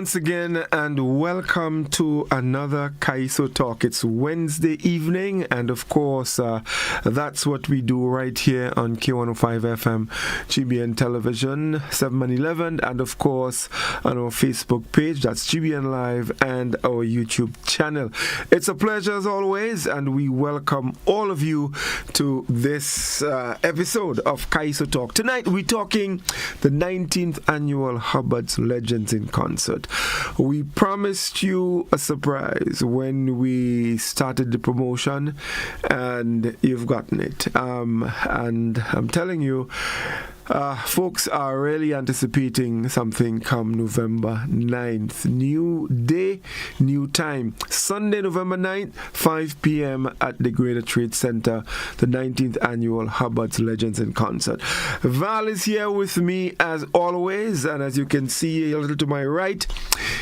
once again and welcome to another Kaiso Talk. It's Wednesday evening and of course that's what we do right here on K105 FM, GBN Television, 7 and 11, and of course on our Facebook page, that's GBN Live, and our YouTube channel. It's a pleasure as always, and we welcome all of you to this episode of Kaiso Talk. Tonight we're talking the 19th annual Hubbard's Legends in Concert. We promised you a surprise when we started the promotion, and you've gotten it. And I'm telling you, folks are really anticipating something come November 9th. New day, new time. Sunday, November 9th, 5 p.m. at the Greater Trade Center, the 19th annual Hubbard's Legends in Concert. Val is here with me as always, and as you can see a little to my right,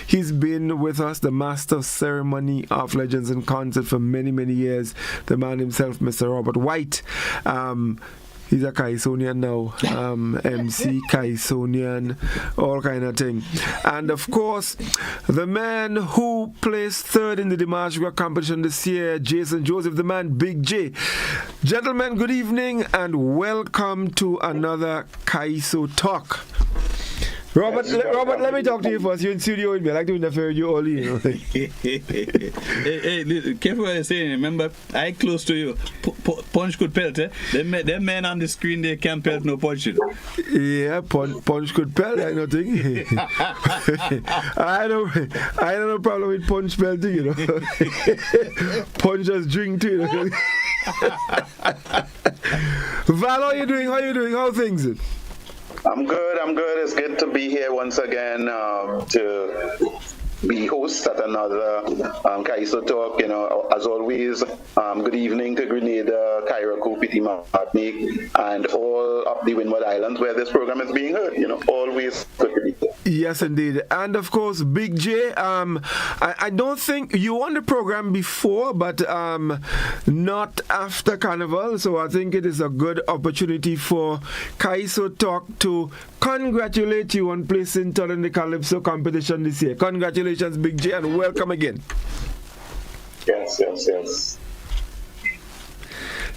he's been with us, the master of ceremony of Legends in Concert for many, many years. The man himself, Mr. Robert White. He's a Kaisonian now, MC Kaisonian, all kind of thing. And of course, the man who placed third in the Dimash competition this year, Jason Joseph, the man Big J. Gentlemen, good evening and welcome to another Kaiso Talk. Robert, let me talk to you first. You're in studio with me. I like to interfere with you all, you know. hey, careful what you're saying. Remember, I close to you. Punch could pelt, eh? Them men on the screen, they can't pelt no punch. Yeah, punch could pelt, I don't think. I don't have a problem with punch pelting, you know. Punch just drink too, you know. Val, how you doing? How are things? I'm good. It's good to be here once again to be host at another Kaiso Talk. You know, as always, good evening to Grenada, Cairo, Piti, Martinique, and all up the Windward Islands where this program is being heard. You know, always good to be here. Yes, indeed. And of course, Big J, I don't think you were on the program before, but not after Carnival. So I think it is a good opportunity for Kaiso Talk to congratulate you on placing third in the Calypso competition this year. Congratulations, Big J, and welcome again. Yes.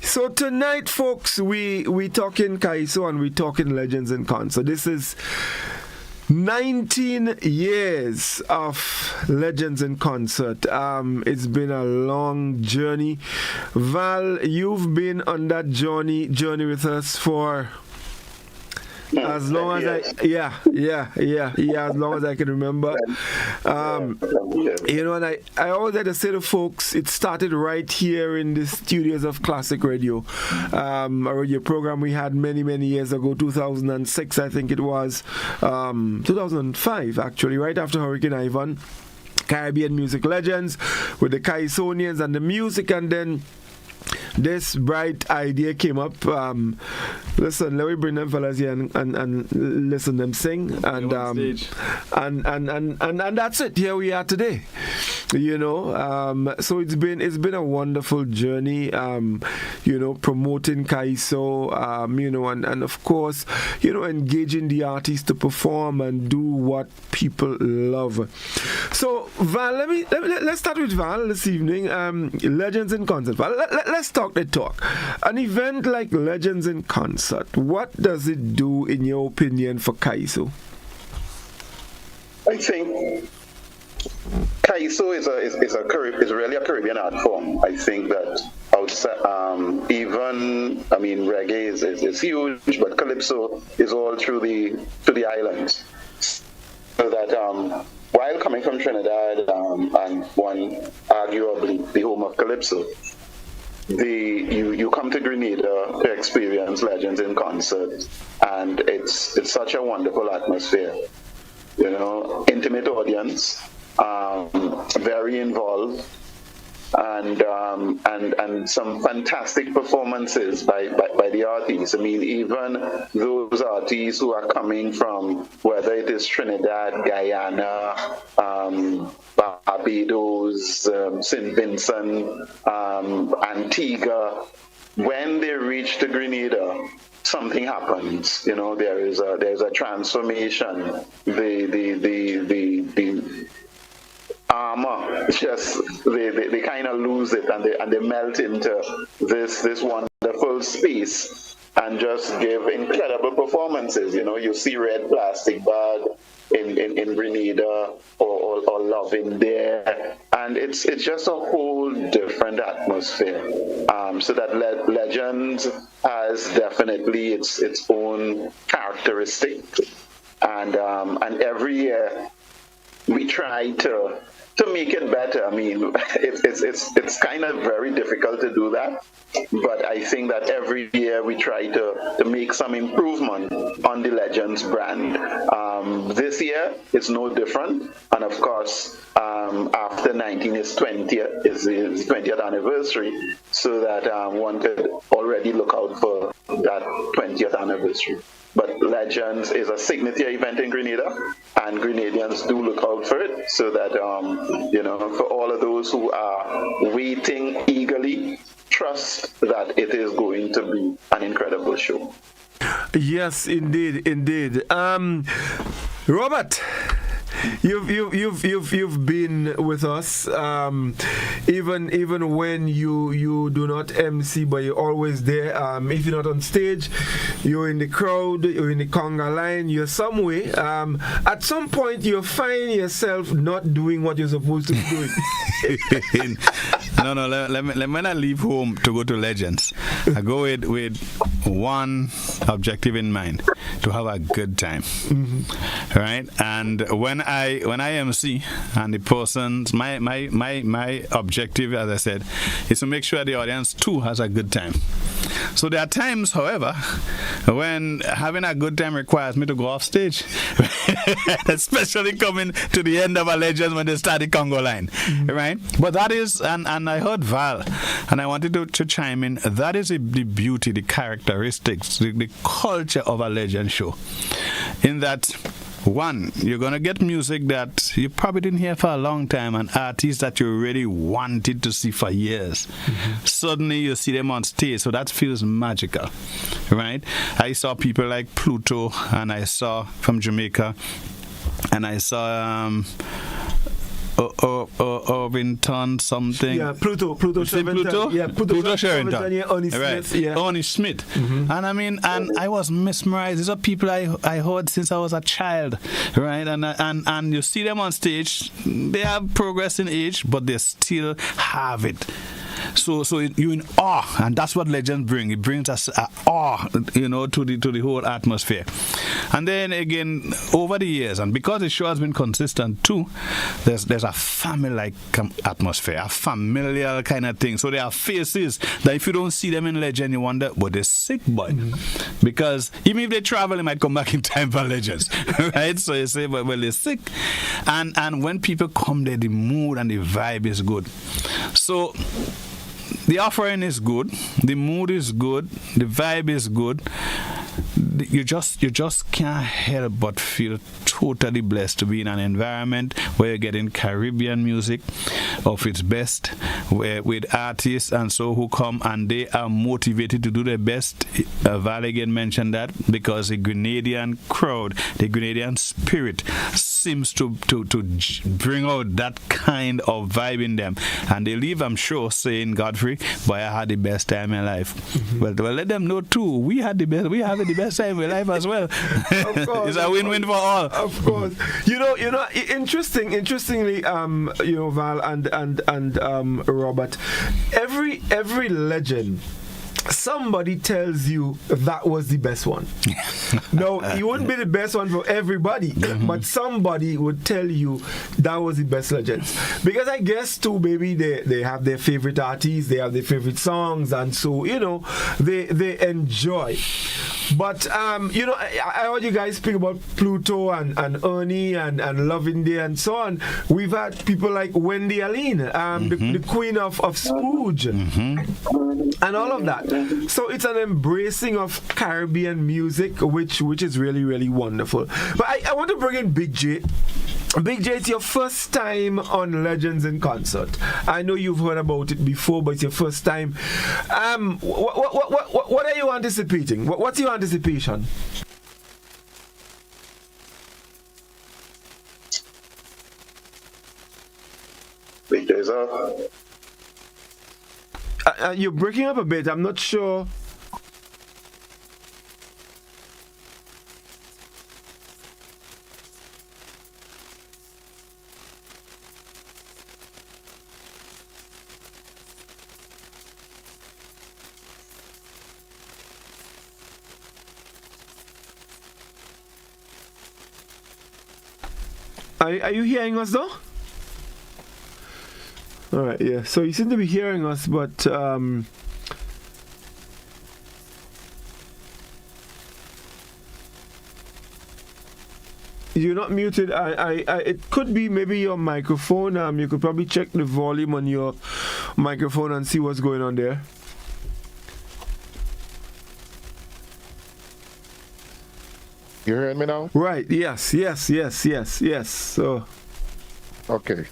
So tonight, folks, we talking Kaiso and we talking Legends in Concert. This is 19 years of Legends in Concert. It's been a long journey. Val, you've been on that journey with us for as long as as long as I can remember. You know, and I always had to say to folks, it started right here in the studios of Classic Radio. A radio program we had many years ago, 2006 I think it was, 2005 actually, right after Hurricane Ivan. Caribbean Music Legends with the Kaisonians and the music, and then this bright idea came up. Listen, let me bring them fellas here and listen them sing, and that's it. Here we are today. You know, so it's been a wonderful journey. You know, promoting Kaiso. You know, and of course, you know, engaging the artists to perform and do what people love. So Val, let's start with Val this evening. Legends in Concert. Val, let's talk the talk. An event like Legends in Concert, what does it do in your opinion for Kaiso? I think Kaiso is really a Caribbean art form. I think that outside, reggae is huge, but Calypso is all through the islands. So that while coming from Trinidad and one arguably the home of Calypso, you come to Grenada to experience Legends in Concert, and it's such a wonderful atmosphere. You know, intimate audience, very involved, and some fantastic performances by the artists. I mean, even those artists who are coming from, whether it is Trinidad, Guyana, Barbados, St. Vincent, Antigua, when they reach to Grenada, something happens. There's a transformation. The armor, just they kind of lose it, and they melt into this wonderful space and just give incredible performances. You see Red Plastic Bag in Grenada or Love in there, and it's just a whole different atmosphere. So that Legends has definitely its own characteristic, and every year we try to make it better. I mean, it's kind of very difficult to do that, but I think that every year we try to make some improvement on the Legends brand. This year is no different, and of course, after 19 is 20th is the 20th anniversary, so that one could already look out for that 20th anniversary. But Legends is a signature event in Grenada, and Grenadians do look out for it, so that, for all of those who are waiting eagerly, trust that it is going to be an incredible show. Yes, indeed. Robert, you've been with us, even when you do not MC, but you're always there. If you're not on stage, you're in the crowd, you're in the conga line, you're somewhere. At some point, you find yourself not doing what you're supposed to be doing. No. Let me not leave home to go to Legends. I go with one objective in mind: to have a good time, right? And when I MC, and the person's my objective, as I said, is to make sure the audience too has a good time. So there are times, however, when having a good time requires me to go off stage, especially coming to the end of a Legends when they start the Congo line, right? But that is, and I heard Val, and I wanted to chime in. That is the beauty, the characteristics, the culture of a Legend show. In that, one, you're going to get music that you probably didn't hear for a long time, and artists that you really wanted to see for years. Suddenly you see them on stage, so that feels magical, right? I saw people like Pluto, and I saw from Jamaica, and I saw Irvington something. Yeah, Pluto. Yeah, Pluto Sherrington. Yeah, Oni Smith. Right. Yeah. Oni Smith. And I was mesmerized. These are people I heard since I was a child, right? And you see them on stage. They have progress in age, but they still have it. So you're in awe, and that's what Legends bring. It brings us awe, to the whole atmosphere. And then again, over the years, and because the show has been consistent too, there's a family-like atmosphere, a familiar kind of thing. So there are faces that if you don't see them in Legend, you wonder, but they're sick, boy. Because even if they travel, they might come back in time for Legends, right? So you say, well, they're sick. And when people come there, the mood and the vibe is good. So the offering is good, the mood is good, the vibe is good. You just can't help but feel totally blessed to be in an environment where you're getting Caribbean music of its best, with artists and so who come and they are motivated to do their best. Val again mentioned that, because the Grenadian crowd, the Grenadian spirit seems to bring out that kind of vibe in them, and they leave, I'm sure, saying, Godfrey, boy, I had the best time in life. Well, let them know too, we have the best time in life as well. Of course, it's a win-win for all. Of course. Interestingly, Val and Robert, every Legend, somebody tells you that was the best one. No, it wouldn't be the best one for everybody, but somebody would tell you that was the best Legends. Because I guess too, maybe they have their favorite artists, they have their favorite songs, and so they enjoy. But I heard you guys speak about Pluto and Ernie and Loving Day and so on. We've had people like Wendy Aline, the queen of Spooge, and all of that. So it's an embracing of Caribbean music, which is really, really wonderful. But I want to bring in Big J. Big J, it's your first time on Legends in Concert. I know you've heard about it before, but it's your first time. What are you anticipating? What's your anticipation? Big J's you're breaking up a bit. I'm not sure. Are you hearing us though? All right, yeah. So you seem to be hearing us, but you're not muted. It could be maybe your microphone. You could probably check the volume on your microphone and see what's going on there. You hearing me now? Right. Yes. So. Okay.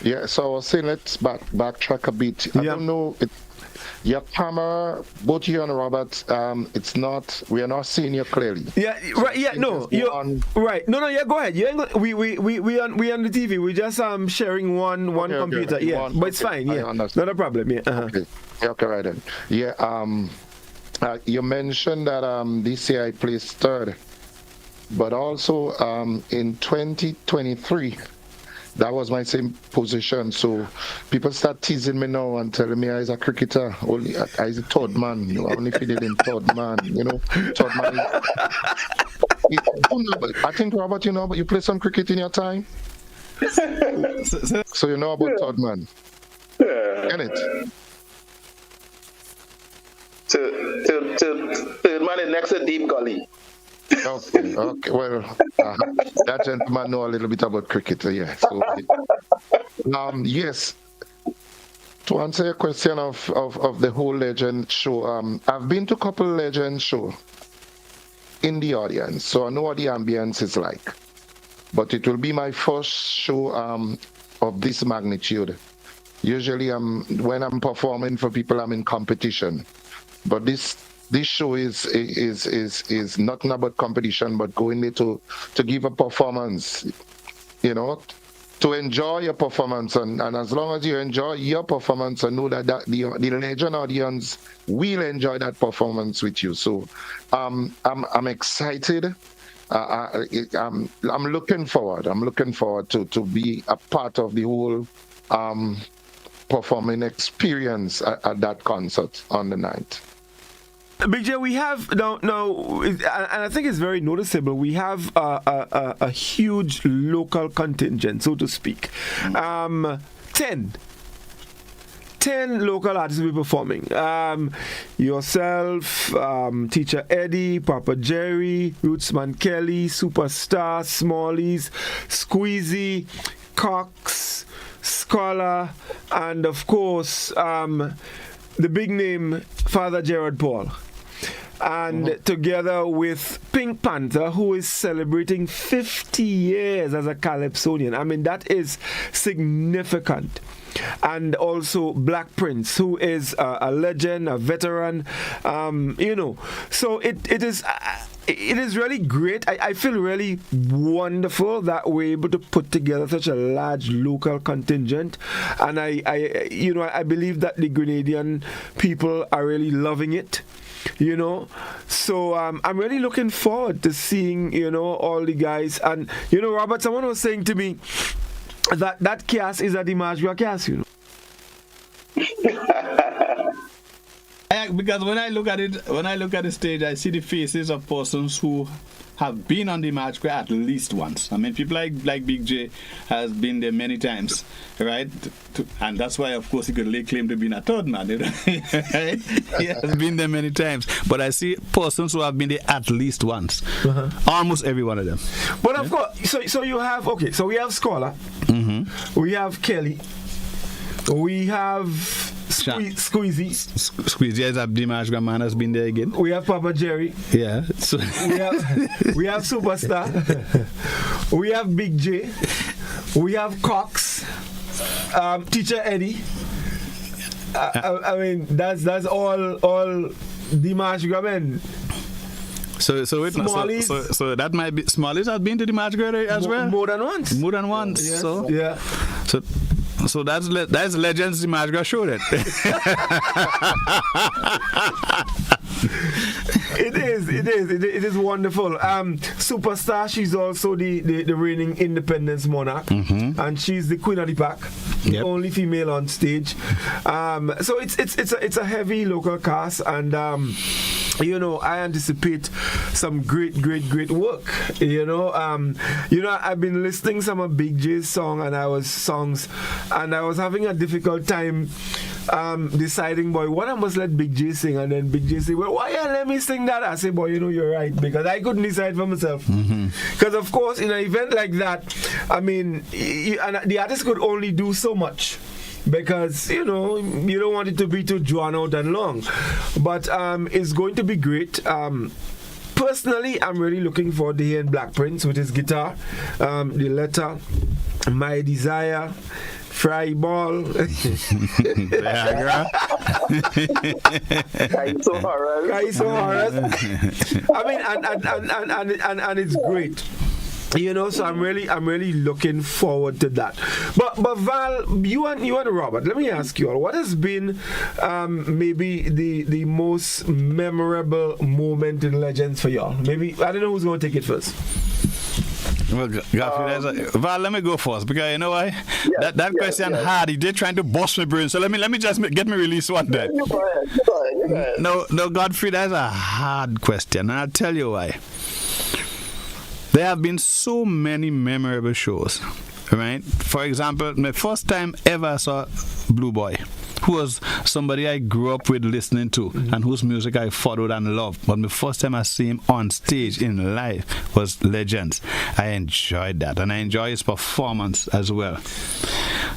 Yeah. So I was saying, let's backtrack a bit. I don't know. Your camera, both you and Robert, it's not. We are not seeing you clearly. Yeah. Right. Yeah. No. You. Right. No. Yeah. Go ahead. You ain't we on the TV. We just sharing one computer. Okay. Yeah. But it's fine. Yeah. Not a problem. Yeah. Okay. Okay. Right then. Yeah. You mentioned that this year I placed third. But also in 2023, that was my same position. So people start teasing me now and telling me I was a cricketer. Only I was a third man. You know, only if you did in third man. You know, third man. I think, Robert, you know, but you play some cricket in your time. So you know about third man. Get it? Third man is next to deep gully. Okay. Well, that gentleman know a little bit about cricket, yeah. So, yes. To answer your question of the whole Legend show, I've been to a couple Legend show in the audience, so I know what the ambience is like. But it will be my first show of this magnitude. Usually, when I'm performing for people, I'm in competition. But this show is nothing about competition, but going there to give a performance, you know, to enjoy your performance, and as long as you enjoy your performance and know that the Legend audience will enjoy that performance with you. So I'm excited. I'm looking forward. To be a part of the whole performing experience at that concert on the night. Big J, we have now, and I think it's very noticeable. We have a huge local contingent, so to speak. 10 local artists will be performing. Yourself, Teacher Eddie, Papa Jerry, Rootsman Kelly, Superstar, Smallies, Squeezy, Cox, Scholar, and of course, the big name, Father Gerard Paul. And together with Pink Panther, who is celebrating 50 years as a Calypsonian. I mean, that is significant. And also Black Prince, who is a legend, a veteran, you know. So it is really great. I feel really wonderful that we're able to put together such a large local contingent, and I believe that the Grenadian people are really loving it. You know, so I'm really looking forward to seeing, you know, all the guys. And you know, Robert, someone was saying to me that cast is a Dimashua cast, you know. Because when I look at the stage, I see the faces of persons who have been on the match square at least once. I mean, people like Big J has been there many times, right? And that's why, of course, he could lay claim to being a third man. You know? He has been there many times. But I see persons who have been there at least once. Almost every one of them. But of course, so you have, so we have Scholar, we have Kelly, we have Squeezy. Squeezy is a Dimash man has been there again. We have Papa Jerry. Yeah. So we have Superstar. We have Big J. We have Cox, Teacher Eddie. I mean, that's all the March Grabben. So that might be Smallies has been to the March Grade as well. More than once. Yes. So that's Legends the March Grade show then. It is wonderful. Superstar, she's also the reigning Independence monarch, and she's the queen of the pack, the only female on stage. So it's a heavy local cast, and I anticipate some great work. I've been listening some of Big J's and I was having a difficult time deciding, boy, what I must let Big J sing. And then Big J say, well, why you let me sing that? I say, boy, you're right, because I couldn't decide for myself. Because of course, in an event like that, I mean, the artist could only do so much, because you don't want it to be too drawn out and long. But it's going to be great. Personally, I'm really looking forward to hearing Black Prince with his guitar, the letter, My Desire, Fry Ball. Kaiso Horace. I mean, and it's great. So I'm really looking forward to that. But Val, you and Robert, let me ask you all, what has been maybe the most memorable moment in Legends for y'all? Maybe, I don't know who's going to take it first. Well, Godfrey, Val, let me go first, because you know why? That question hard. He did trying to bust my brain. So let me just get me released one day. You go ahead. No, Godfrey, that's a hard question, and I'll tell you why. There have been so many memorable shows, right? For example, my first time ever I saw Blue Boy, who was somebody I grew up with listening to, and whose music I followed and loved. But the first time I see him on stage in live was Legends. I enjoyed that, and I enjoyed his performance as well.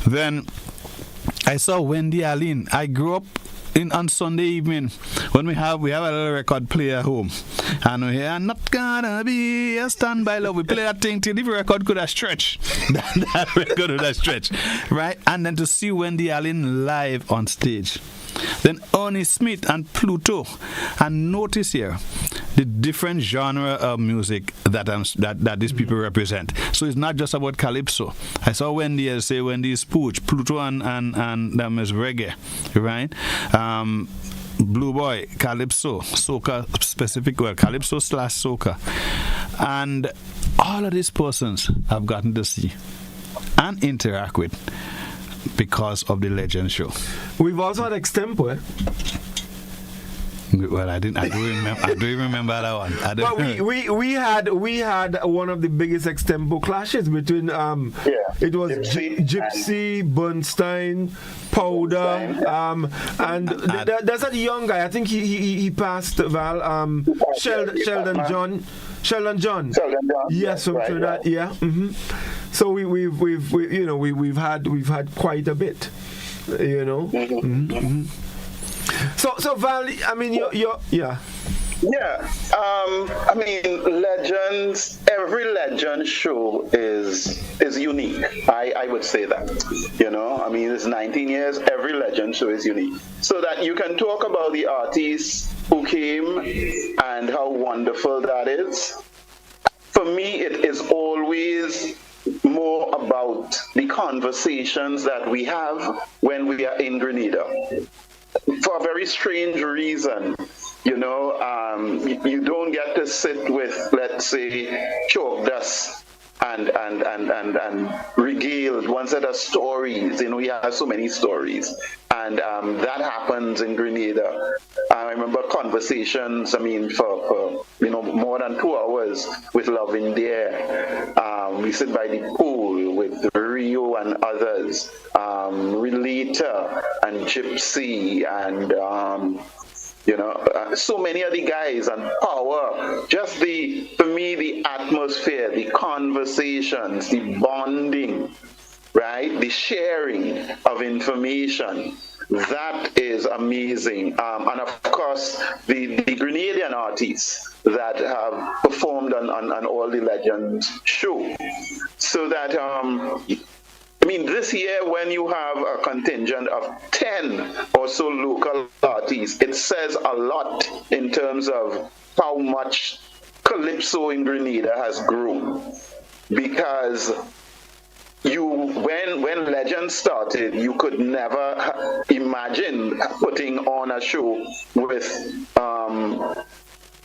Then I saw Wendy Allen. I grew up on Sunday evening when we have a little record player at home, and we hear "I'm not gonna be a standby love." We play that thing till the record could have stretched. that record could have stretched, right? And then to see Wendy Allen live on stage, then Ernie Smith and Pluto, and notice here the different genre of music that these people represent. So it's not just about calypso. I saw Wendy is Pooch, Pluto and them is reggae, right? Blue Boy, calypso, soca specific, calypso / soca, and all of these persons I've gotten to see and interact with because of the Legend show. We've also had Extempo. Well, I do remember that one. But we had one of the biggest Extempo clashes between it was Gypsy, Bernstein, Powder, and there's a young guy. I think he passed, Val. Sheldon John. Yes, from Trinidad. Right. Yeah. So we've had quite a bit. So Val, I mean, you're I mean, Legends. Every Legend show is unique. I would say that. I mean, it's 19 years. Every Legend show is unique. So that you can talk about the artists who came and how wonderful that is. For me, it is always more about the conversations that we have when we are in Grenada. For a very strange reason, you don't get to sit with, let's say, chalk dust and regale one set of stories. We have so many stories, and that happens in Grenada. I remember conversations, for more than 2 hours with Love in There. We sit by the pool with Rio and others, Relata and Gypsy and so many of the guys, and Power. Just for me, the atmosphere, the conversations, the bonding, right? The sharing of information. That is amazing. And of course, the Grenadian artists that have performed on all the Legends show. So that I mean, this year when you have a contingent of 10 or so local artists, it says a lot in terms of how much Calypso in Grenada has grown. Because when Legend started, you could never imagine putting on a show with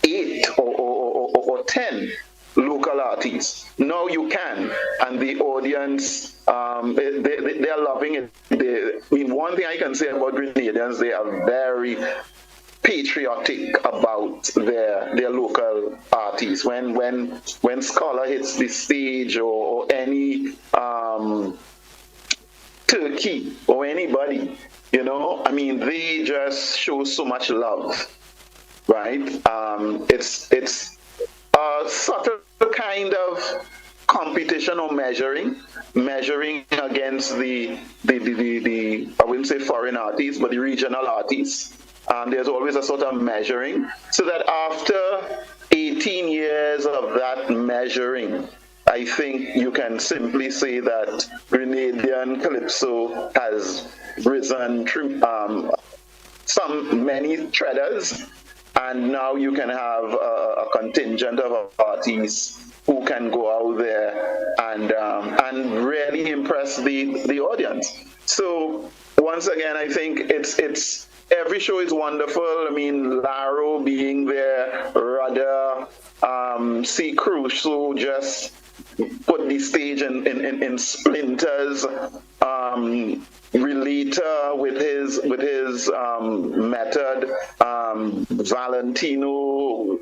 8 or 10 local artists. Now you can, and the audience, they're loving it. I mean, one thing I can say about Grenadians, they are very patriotic about their local artists. When Scholar hits the stage, or any Turkey or anybody, I mean, they just show so much love, right? It's a subtle kind of competition or measuring against the I wouldn't say foreign artists, but the regional artists. There's always a sort of measuring, so that after 18 years of that measuring, I think you can simply say that Grenadian Calypso has risen through many treaders, and now you can have a contingent of artists who can go out there and really impress the audience. So once again, I think it's every show is wonderful. I mean, Laro being there, Rudder, C. Crusoe just put the stage in splinters. Relator with his method, Valentino,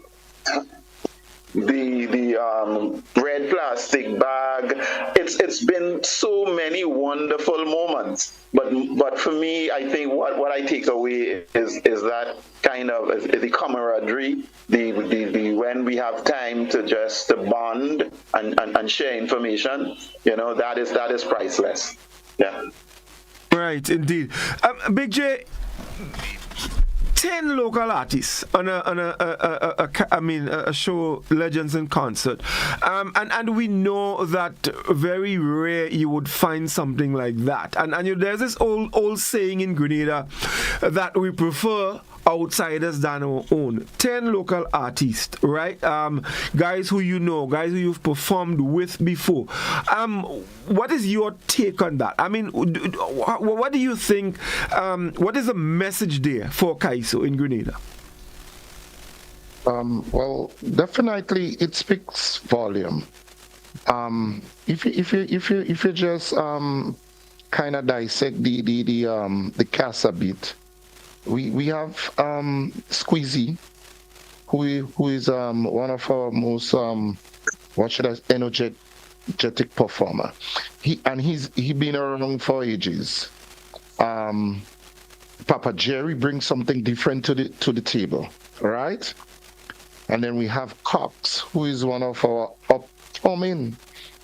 the red plastic bag. It's been so many wonderful moments. But for me, I think what I take away is that kind of the camaraderie, the when we have time to just bond and share information. That is priceless. Yeah. Right, indeed. Big J, 10 local artists on a show, Legends in Concert, and we know that very rare you would find something like that. And there's this old saying in Grenada that we prefer outsiders than our own. 10 local artists, right? Guys who guys who you've performed with before. What is your take on that? I mean, what do you think? What is the message there for Kaiso in Grenada? Well, definitely it speaks volume. If you just kind of dissect the cast a bit, we have Squeezy, who is one of our most energetic performer. He's been around for ages. Papa Jerry brings something different to the table, right? And then we have Cox, who is one of our upcoming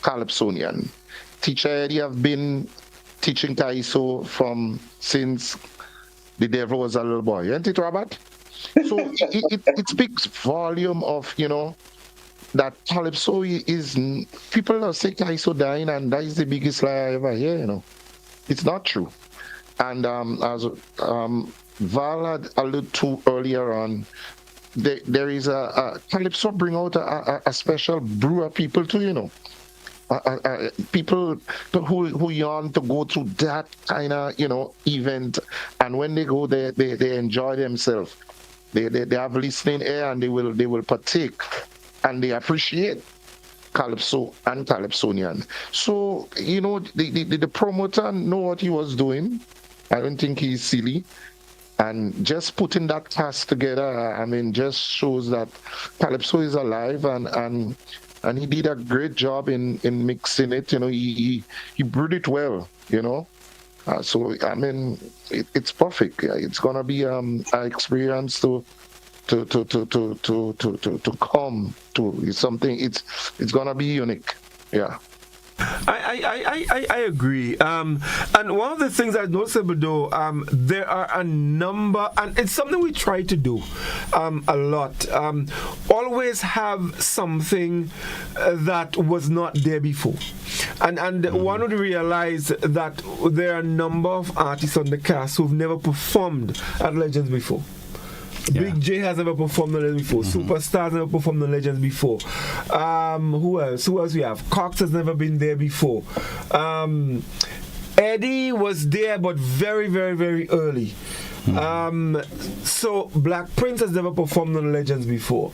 Calypsonian. Teacher Eddie have been teaching Kaiso since the devil was a little boy, ain't it, Robert? So it speaks volume of, that Calypso is, people are saying Kaiso dying, and that is the biggest lie I ever hear, It's not true. And as Val had alluded to earlier on, there is a Calypso bring out a special brew of people too, people who yearn to go through that kind of event, and when they go there, they enjoy themselves. They have listening ear, and they will partake, and they appreciate Calypso and Calypsonian. So the promoter know what he was doing. I don't think he's silly, and just putting that cast together, just shows that Calypso is alive, and he did a great job in mixing it. He brewed it well. So it's perfect. It's gonna be an experience to come to. It's something. It's gonna be unique. Yeah. I agree. And one of the things that's noticeable, though, there are a number, and it's something we try to do a lot. Always have something that was not there before. And one would realize that there are a number of artists on the cast who've never performed at Legends before. Yeah. Big J has never performed on Legends before. Superstars never performed on Legends before. Who else? Who else we have? Cox has never been there before. Eddie was there, but very, very, very early. So Black Prince has never performed on Legends before.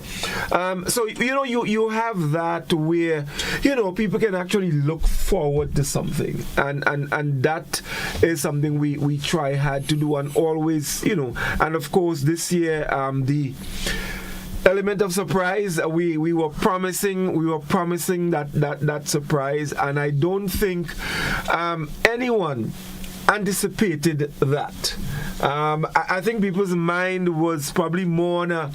So you have that where people can actually look forward to something, and that is something we try hard to do, and always and of course this year the element of surprise, we were promising that surprise, and I don't think anyone anticipated that. I think people's mind was probably more on a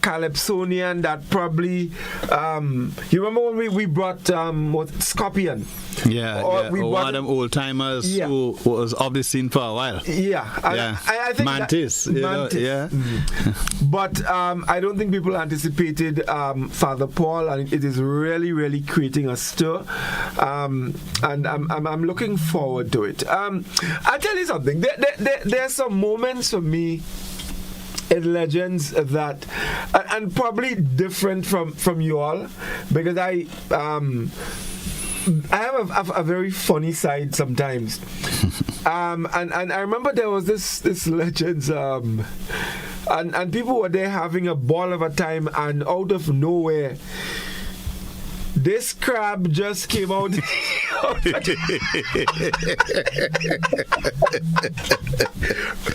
Calypsonian that probably you remember when we brought Scorpion? Or one of them old timers who was off the scene for a while. I think Mantis. But I don't think people anticipated Father Paul, and it is really, really creating a stir. And I'm looking forward to it. I'll tell you something. There's some moments for me in Legends that, and probably different from you all, because I have a very funny side sometimes. And I remember there was this Legends, and people were there having a ball of a time, and out of nowhere, this crab just came out.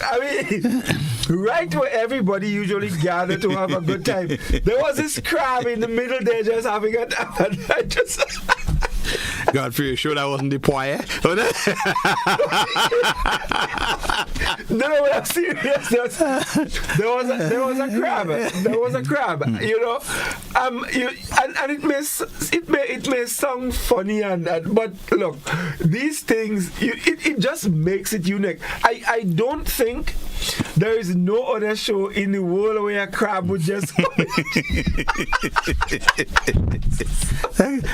I mean, right where everybody usually gather to have a good time, there was this crab in the middle there just having a time. And I just... Godfrey, you sure that wasn't the poire? No, I'm serious. There was a crab. There was a crab. And it may sound funny, but look, these things, it just makes it unique. I don't think there is no other show in the world where a crab would just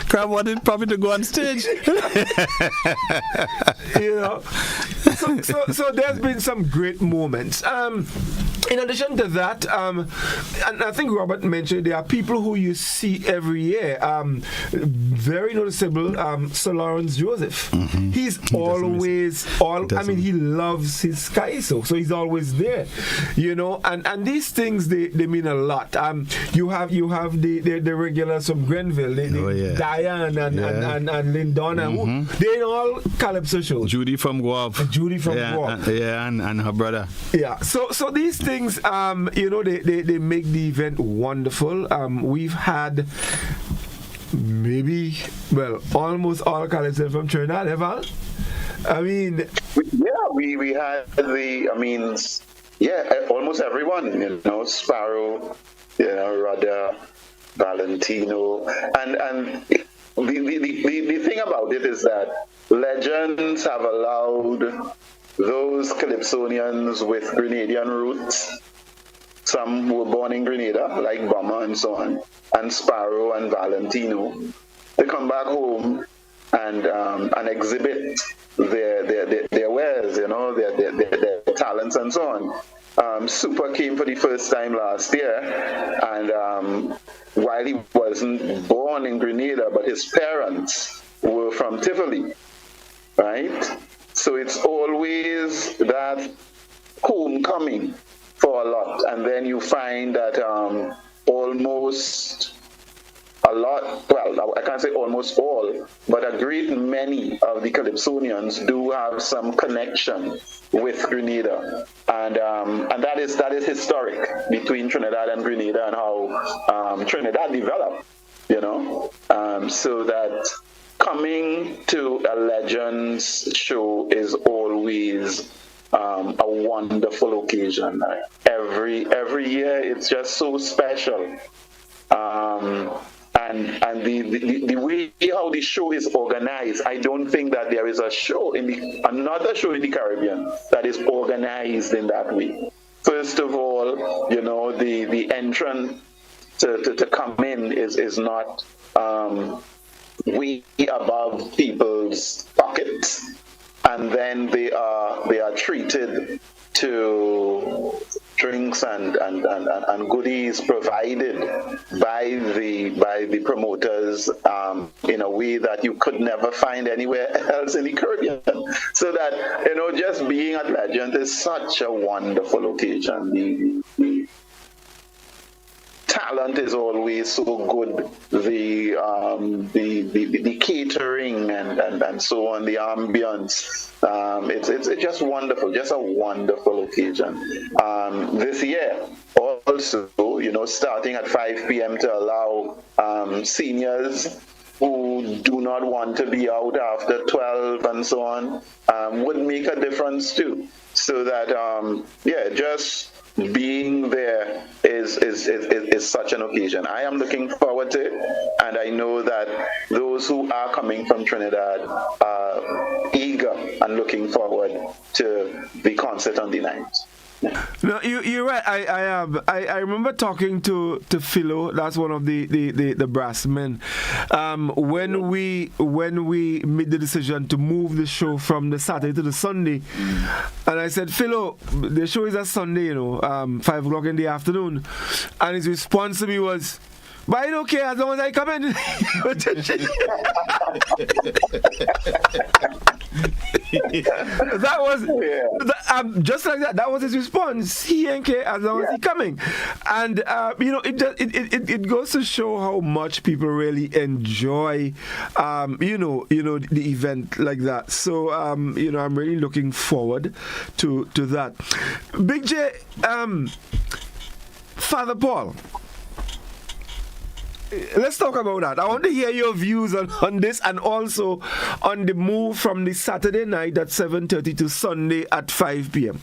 crab wanted probably to go on stage. So there's been some great moments. In addition to that, and I think Robert mentioned, there are people who you see every year. Very noticeable, Sir Lawrence Joseph. He's always he loves his Kaiso, so he's always there. And these things they mean a lot. You have the regulars from Grenville, Diane and Lindona, they're in all Calypso shows. Judy from Guav. And her brother. So these things, they make the event wonderful. We've had almost all Calypso from Trinidad, Evan. I mean, we had almost everyone. Sparrow, Rudder, Valentino, and the thing about it is that Legends have allowed those Calypsonians with Grenadian roots, some were born in Grenada, like Bummer and so on, and Sparrow and Valentino, to come back home and exhibit their wares, their talents and so on. Super came for the first time last year, and while he wasn't born in Grenada, but his parents were from Tivoli, right? So it's always that homecoming for a lot, and then you find that almost a lot, well, I can't say almost all, but a great many of the Calypsonians do have some connection with Grenada, and that is historic between Trinidad and Grenada, and how Trinidad developed, so that coming to a Legends show is always a wonderful occasion. Every year it's just so special. and the way how the show is organized, I don't think that there is another show in the Caribbean that is organized in that way. First of all, the entrance to come in is not way above people's pockets, and then they are treated to drinks and goodies provided by the promoters in a way that you could never find anywhere else in the Caribbean. So that just being at Legend is such a wonderful occasion. The talent is always so good. The catering and so on, the ambience. It's just wonderful, just a wonderful occasion. This year also, starting at 5 p.m. to allow seniors who do not want to be out after 12 and so on would make a difference too. So that just being there is such an occasion. I am looking forward to it, and I know that those who are coming from Trinidad are eager and looking forward to the concert on the 9th. No, you're right. I remember talking to Philo. That's one of the brass men. When we made the decision to move the show from the Saturday to the Sunday, and I said, Philo, the show is a Sunday, 5 o'clock in the afternoon, and his response to me was, but I don't care as long as I come in. That was just like that. That was his response. He ain't care as long as he coming, and it goes to show how much people really enjoy, the event like that. So I'm really looking forward to that. Big J, Father Paul. Let's talk about that. I want to hear your views on this, and also on the move from the Saturday night at 7:30 to Sunday at 5 p.m.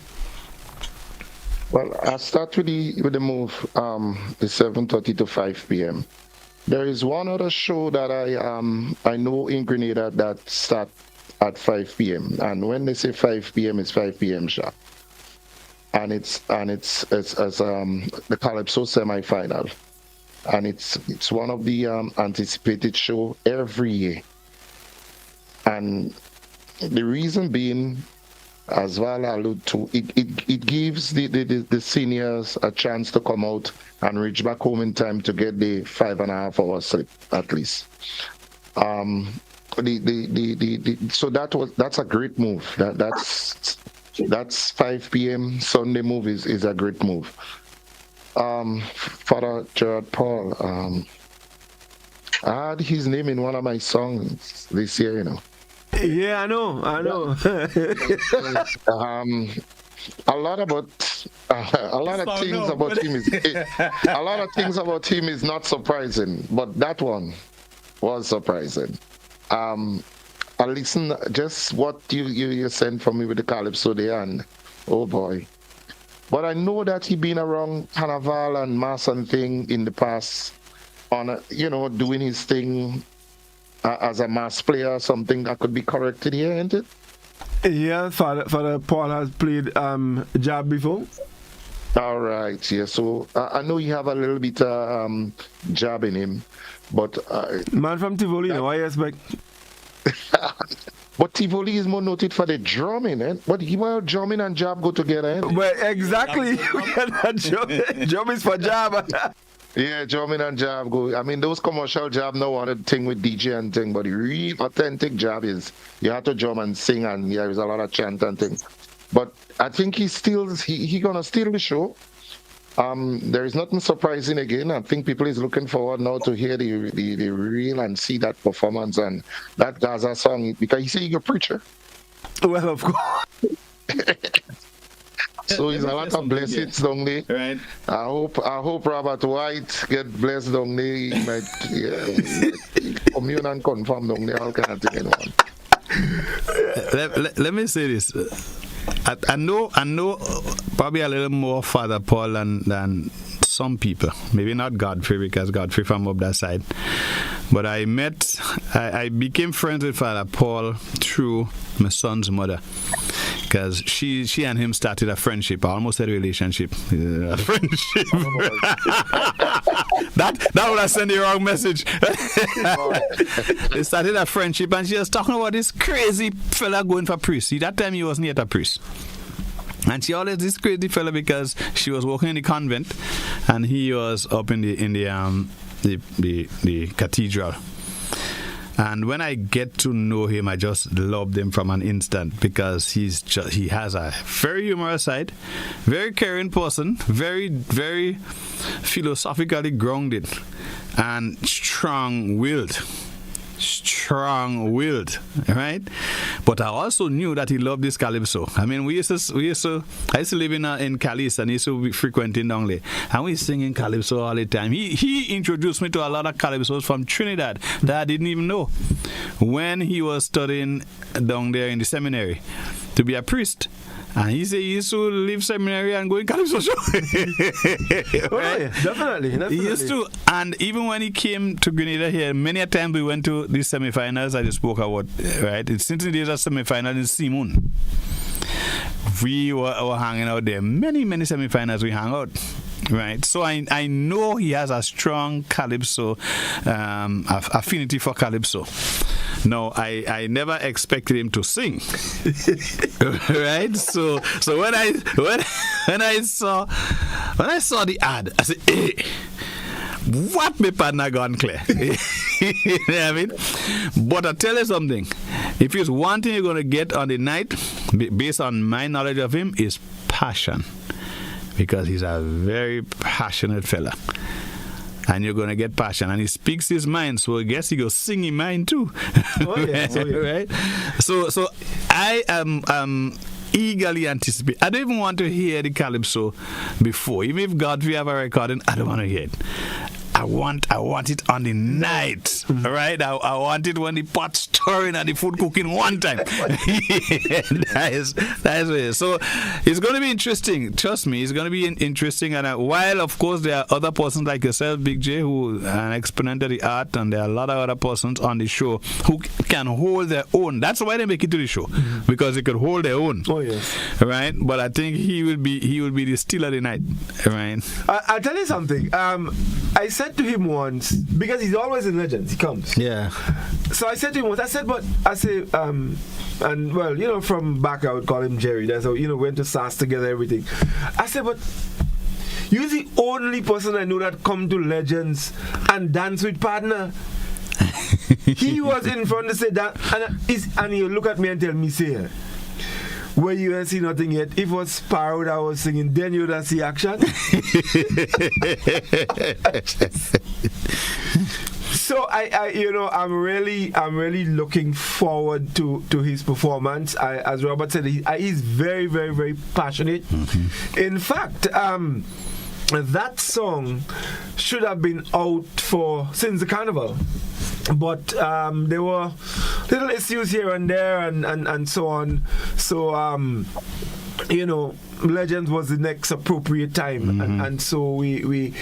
Well, I'll start with the move, the 7:30 to 5 p.m. There is one other show that I know in Grenada that start at 5 p.m. And when they say 5 p.m., it's 5 p.m. sharp. And it's the Calypso semi-final. And it's one of the anticipated show every year. And the reason being, as well alluded to, it gives the seniors a chance to come out and reach back home in time to get the 5.5 hours sleep at least. So that's a great move. That's 5 p.m. Sunday move is a great move. Father Gerard Paul, I had his name in one of my songs this year, Yeah, I know. A lot of things about him is not surprising, but that one was surprising. I listen just what you sent for me with the Calypso there, and oh boy. But I know that he been around Carnival and Mass and thing in the past, on doing his thing as a mass player or something that could be corrected here, ain't it? Yeah, Father Paul has played jab before. All right, yeah. So I know you have a little bit jab in him, but man from Tivoli, I expect. But Tivoli is more noted for the drumming, eh? But drumming and jab go together, eh? Well, exactly. Drum is for jab. Yeah, drumming and jab go. I mean, those commercial jab now want a thing with DJ and thing, but the real authentic jab is you have to drum and sing, and there's a lot of chant and thing. But I think he gonna steal the show. There is nothing surprising again. I think people is looking forward now to hear the real and see that performance and that Gaza song, because he said he's a preacher. Well, of course. So it's a lot of blessings down there. Right. I hope Robert White get blessed down there. He might commune and confirm down there, all kind of thing. Let me say this. I know probably a little more Father Paul than some people. Maybe not Godfrey, because Godfrey from up that side. But I became friends with Father Paul through my son's mother, because she and him started a friendship. I almost said a relationship. A friendship. that would have sent the wrong message. They started a friendship, and she was talking about this crazy fella going for priest. See, that time he wasn't yet a priest. And she always this crazy fella, because she was working in the convent, and he was up in the cathedral. And when I get to know him, I just loved him from an instant, because he has a very humorous side, very caring person, very, very philosophically grounded, and strong-willed, right? But I also knew that he loved this calypso. I mean, I used to live in Cali's, and he used to be frequenting down there, and we singing calypso all the time. He introduced me to a lot of calypsos from Trinidad that I didn't even know when he was studying down there in the seminary to be a priest. And he said he used to leave seminary and go in calypso show. Right? Oh, yeah, definitely. He used to. And even when he came to Grenada here, many a time we went to the semifinals I just spoke about, right? Since the days of semifinals in Simon, we were hanging out there. Many semifinals we hang out. Right, so I know he has a strong calypso affinity for calypso. No, I never expected him to sing. Right, so when I saw the ad, I said, hey, what my partner gone clear? You know what I mean? But I tell you something, if it's one thing you're going to get on the night, based on my knowledge of him, is passion. Because he's a very passionate fella. And you're going to get passion. And he speaks his mind, so I guess he goes sing his mind too. Oh, yeah. Oh, yeah. Right? So I am eagerly anticipate. I don't even want to hear the calypso before. Even if Godfrey have a recording, I don't want to hear it. I want it on the night, right? I want it when the pot's stirring and the food cooking one time. That is it. So it's going to be interesting. Trust me, it's going to be interesting. And while, of course, there are other persons like yourself, Big J, who are an exponent of the art, and there are a lot of other persons on the show who can hold their own. That's why they make it to the show, because they could hold their own. Oh yes, right. But I think he will be the steal of the night, right? I'll tell you something. I said to him once, because he's always in Legends, he comes. Yeah. So I said to him once, and well, you know, from back I would call him Jerry. That's how, you know, went to SAS together, everything. I said, but you're the only person I know that come to Legends and dance with partner. He was in front to say that, and he look at me and tell me, say, where you ain't see nothing yet. If it was Sparrow that was singing, then you would see action. So I'm really looking forward to his performance. As Robert said, he's very, very, very passionate. Mm-hmm. In fact, that song should have been out since the carnival. But there were little issues here and there and so on. So, Legends was the next appropriate time. Mm-hmm. And so we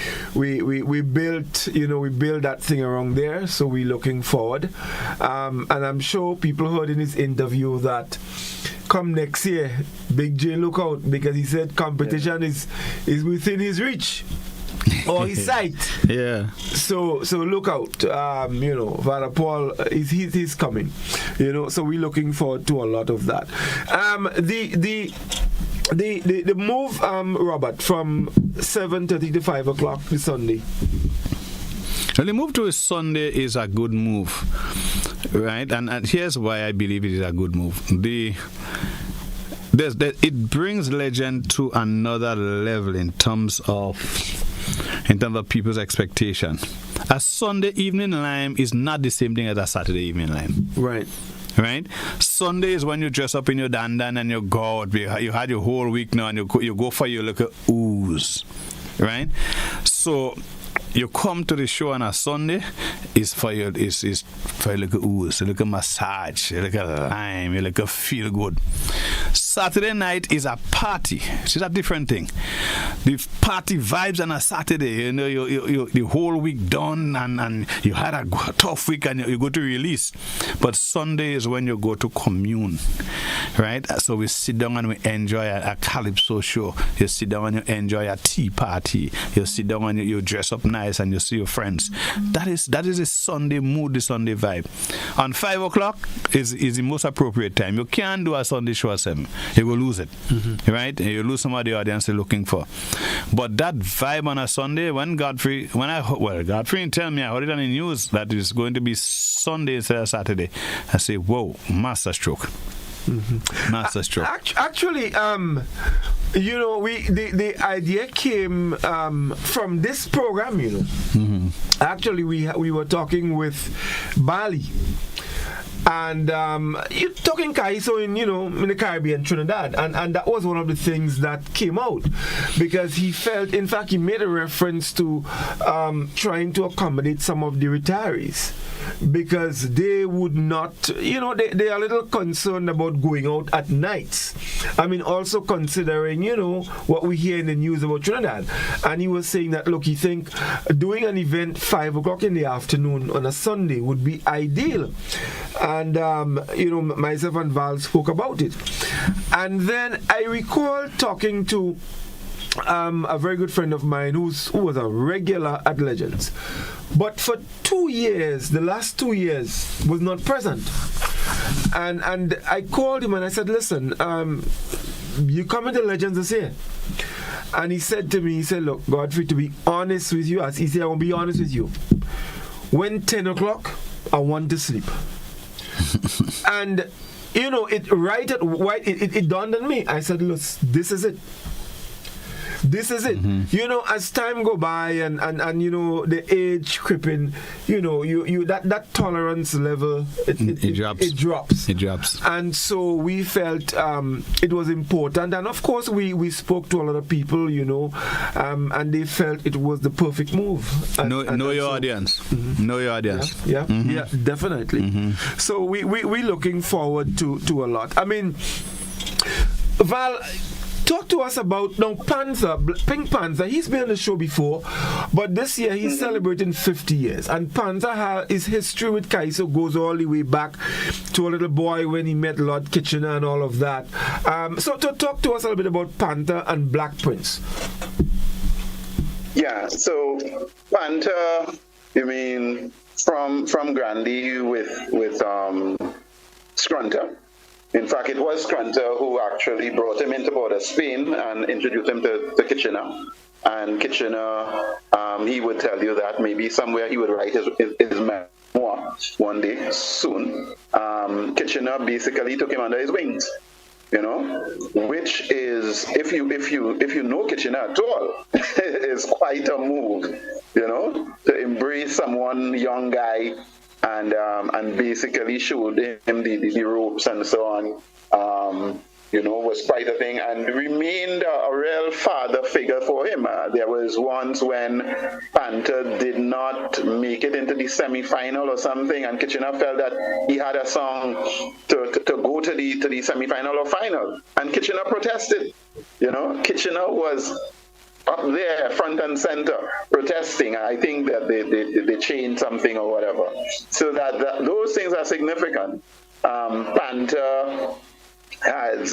built, that thing around there. So we're looking forward. And I'm sure people heard in his interview that come next year, Big J look out, because he said competition is within his reach. Or his sight. Yeah. So look out. Father Paul he's coming. So we're looking forward to a lot of that. The move, Robert, from 7:30 to 5 o'clock this Sunday. Well, the move to a Sunday is a good move, right? And here's why I believe it is a good move. It brings Legend to another level in terms of people's expectation. A Sunday evening lime is not the same thing as a Saturday evening lime. Right. Right? Sunday is when you dress up in your dandan and you go out. You had your whole week now, and you go for your little ooze. Right? So you come to the show on a Sunday, is for your little ooze, a little massage, a little lime, a little feel good. Saturday night is a party. It's a different thing. The party vibes on a Saturday, you the whole week done, and you had a tough week, and you go to release. But Sunday is when you go to commune, right? So we sit down and we enjoy a calypso show. You sit down and you enjoy a tea party. You sit down and you dress up nice and you see your friends. That is a Sunday mood, the Sunday vibe. On 5 o'clock is the most appropriate time. You can't do a Sunday show at 7. You will lose it, right? You lose some of the audience you're looking for. But that vibe on a Sunday, Godfrey tell me, I heard it on the news that it's going to be Sunday instead of Saturday. I say, whoa, masterstroke. Masterstroke. Actually, the idea came from this program. Actually, we were talking with Bali. And you're talking Kaiso in the Caribbean, Trinidad, and that was one of the things that came out, because he felt, in fact, he made a reference to trying to accommodate some of the retirees, because they would not, they are a little concerned about going out at nights. I mean, also considering, what we hear in the news about Trinidad. And he was saying that, look, he think doing an event 5 o'clock in the afternoon on a Sunday would be ideal. And, myself and Val spoke about it. And then I recall talking to a very good friend of mine who was a regular at Legends. But for 2 years, the last 2 years, was not present. And I called him and I said, listen, you coming to Legends this year? And he said to me, look, Godfrey, to be honest with you, as he said, I will be honest with you. When 10 o'clock, I want to sleep. And it dawned on me. I said, look, this is it. This is it. As time go by and the age creeping, that tolerance level it drops. It drops. And so we felt it was important, and of course we spoke to a lot of people, and they felt it was the perfect move. Know your audience. Know your audience. Yeah, definitely. So we looking forward to a lot. I mean, Val, talk to us about Pink Panther. He's been on the show before, but this year he's celebrating 50 years. And Panther, his history with Kaiso goes all the way back to a little boy when he met Lord Kitchener and all of that. So to talk to us a little bit about Panther and Black Prince. Yeah, so Panther, you mean from Grandy with Scrunter. In fact, it was Scrunter who actually brought him into Port of Spain and introduced him to Kitchener. And Kitchener, he would tell you that maybe somewhere he would write his memoir one day soon. Kitchener basically took him under his wings, which is, if you know Kitchener at all, is quite a move, to embrace someone, young guy, and basically showed him the ropes and so on, was quite a thing, and remained a real father figure for him. There was once when Panther did not make it into the semi-final or something, and Kitchener felt that he had a song to go to the semi-final or final, and Kitchener protested. Kitchener was up there, front and center, protesting. I think that they changed something or whatever. So that those things are significant. Panther has,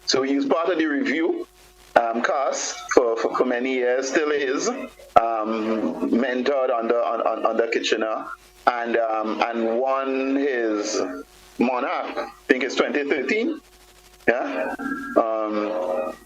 so he was part of the review cast for many years, still is, mentored under Kitchener, and won his Monarch, I think it's 2013. Yeah,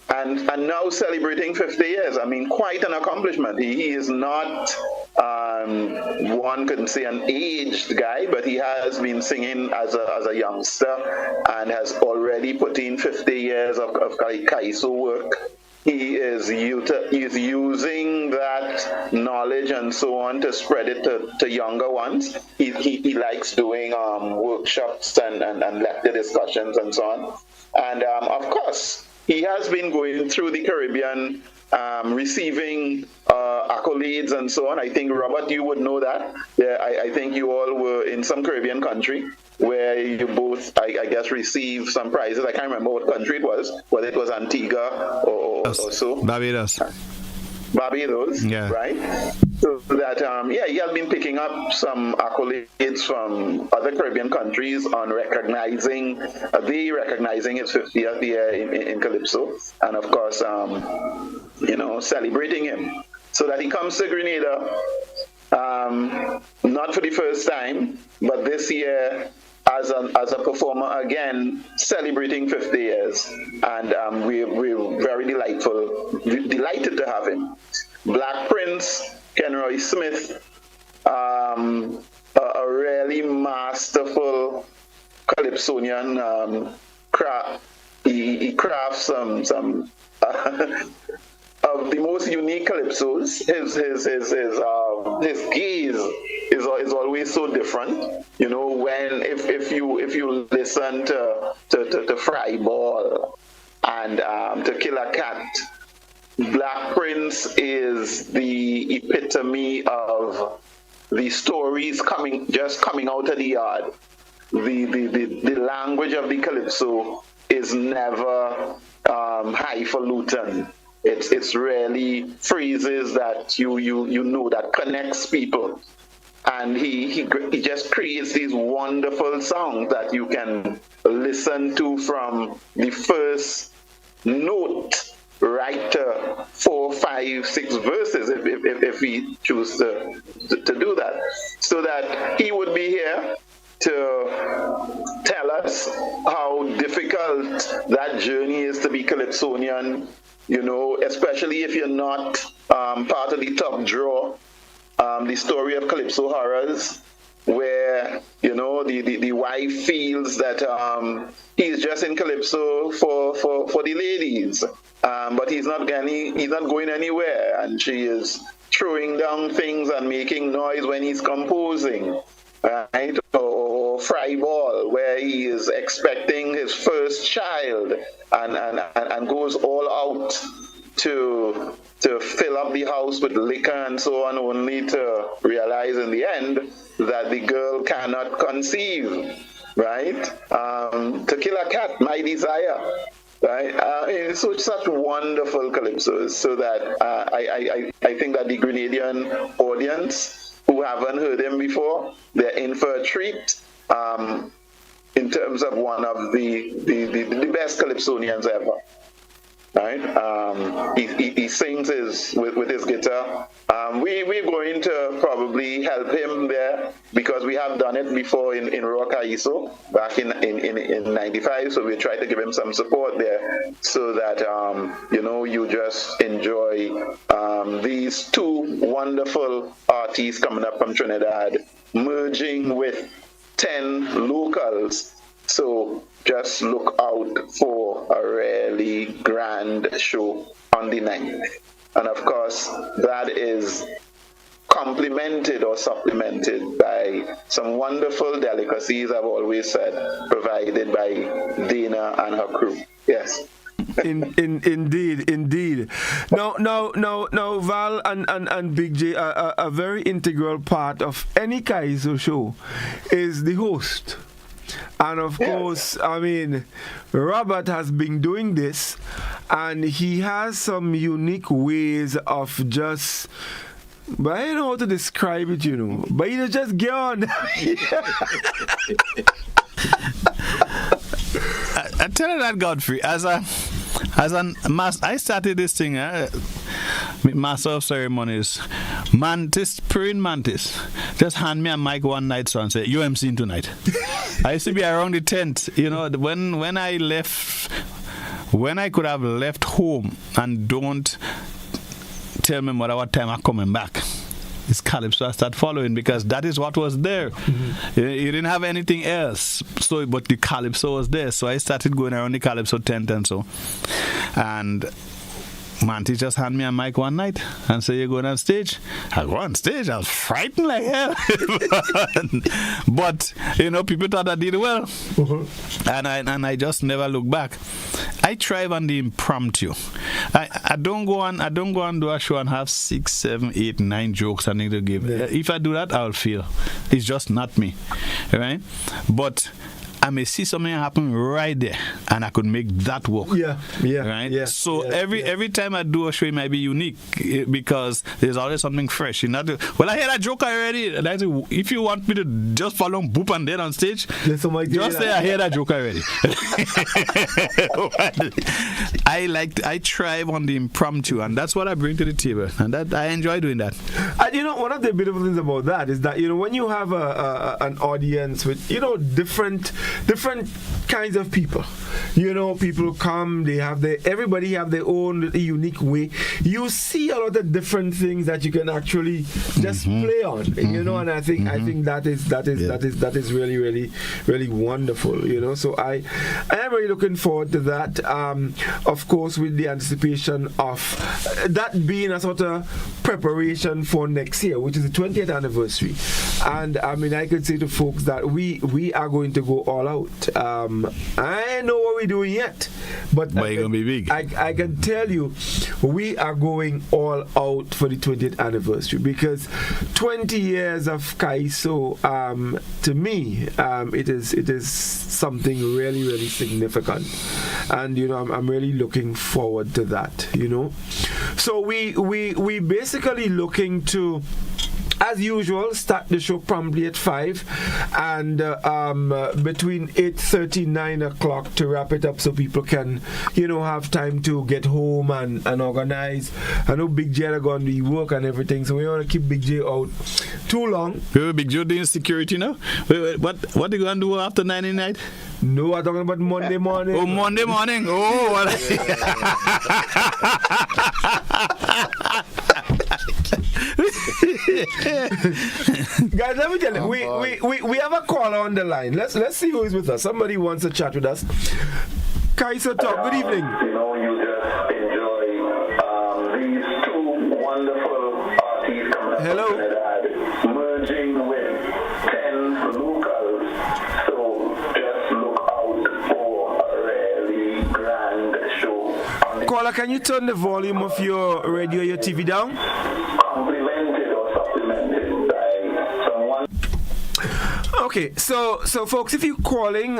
and now celebrating 50 years. I mean, quite an accomplishment. He is not, one could say, an aged guy, but he has been singing as a youngster and has already put in 50 years of Kaiso work. He is using that knowledge and so on to spread it to younger ones. He likes doing workshops and lecture discussions and so on. And of course, he has been going through the Caribbean, receiving accolades and so on. I think, Robert, you would know that. Yeah, I think you all were in some Caribbean country where you both, I guess, received some prizes. I can't remember what country it was, whether it was Antigua or so. Barbados. Barbados, yeah. Right? So that, he has been picking up some accolades from other Caribbean countries on recognizing his 50th year in Calypso, and of course, celebrating him. So that he comes to Grenada, not for the first time, but this year as a performer again, celebrating 50 years, and we're very delighted to have him. Black Prince, Kenroy Smith, a really masterful Calypsonian craft. He crafts some of the most unique calypsos. His gaze is always so different. When if you listen to Fry Ball and to Killer Cat, Black Prince is the epitome of the stories coming out of the yard. The language of the calypso is never highfalutin. It's really phrases that you know that connects people, and he just creates these wonderful songs that you can listen to from the first note right to 4, 5, 6 verses if we choose to do that. So that he would be here to tell us how difficult that journey is to be Calypsonian, especially if you're not part of the top draw. The story of Calypso Horrors, where the wife feels that he's just in Calypso for the ladies, but he's not going anywhere, and she is throwing down things and making noise when he's composing, right? Or Fry Ball, where he is expecting his first child and goes all out to fill up the house with liquor and so on, only to realize in the end that the girl cannot conceive, right? To Kill a Cat, My Desire, right? It's such wonderful calypsos, so that I think that the Grenadian audience who haven't heard him before, they're in for a treat, in terms of one of the best Calypsonians ever. Right? He sings with his guitar. We're going to probably help him there, because we have done it before in Raw Kaiso back in 95, so we try to give him some support there, so that you just enjoy these two wonderful artists coming up from Trinidad, merging with 10 locals. So just look out for a really grand show on the 9th. And of course, that is complemented or supplemented by some wonderful delicacies, I've always said, provided by Dana and her crew. Yes. Indeed. Now, Val and Big J, a very integral part of any Kaiso show is the host. And of course, Robert has been doing this, and he has some unique ways of just, but I don't know how to describe it, but you just get on. I tell you that, Godfrey, I started this thing, Master of Ceremonies, Praying Mantis, just hand me a mic one night, so, and say, you MCing tonight. I used to be around the tent, when I left, when I could have left home and don't tell me what time I'm coming back. It's Calypso I start following, because that is what was there. Mm-hmm. You didn't have anything else, but the Calypso was there. So I started going around the Calypso tent and so. And Manti just handed me a mic one night and said, "You're going on stage?" I go on stage. I was frightened like hell. But, people thought I did well. Mm-hmm. And I just never looked back. I thrive on the impromptu. I don't go on do a show and have 6, 7, 8, 9 jokes I need to give. Yeah. If I do that, I'll fail. It's just not me, right? But I may see something happen right there, and I could make that work. Right. Yeah. So every time I do a show, it might be unique because there's always something fresh. I hear that joke already. And I say, if you want me to just follow boop and dead on stage, just say I hear that joke already. I thrive on the impromptu, and that's what I bring to the table, and that I enjoy doing that. And one of the beautiful things about that is that when you have an audience with different kinds of people, people come, everybody have their own unique way. You see a lot of different things that you can actually just play on, and I think that is really, really, really wonderful, so I am really looking forward to that, of course, with the anticipation of that being a sort of preparation for next year, which is the 20th anniversary. And I could say to folks that we are going to go all out. I know what we're doing yet, but you're gonna be big. I can tell you, we are going all out for the 20th anniversary, because 20 years of Kaiso, to me, it is something really, really significant, and I'm really looking forward to that. So we basically looking to, as usual, start the show promptly at 5, and between 8:30 9 o'clock to wrap it up, so people can have time to get home and organize. I know Big J are going to work and everything, so we want to keep Big J out too long. Big J doing security now? Wait, what are you going to do after 9 at night? No, I'm talking about Monday morning. Oh, Monday morning. Oh, what? Guys, let me tell you, we have a caller on the line. Let's see who is with us. Somebody wants to chat with us. Kaiso Talk, good evening. You just enjoy these two wonderful artists coming up Hello. from Trinidad, merging with 10 locals. So just look out for a really grand show. Caller, can you turn the volume of your radio, your TV down? Complemented or supplemented by someone. Okay, so folks, if you're calling,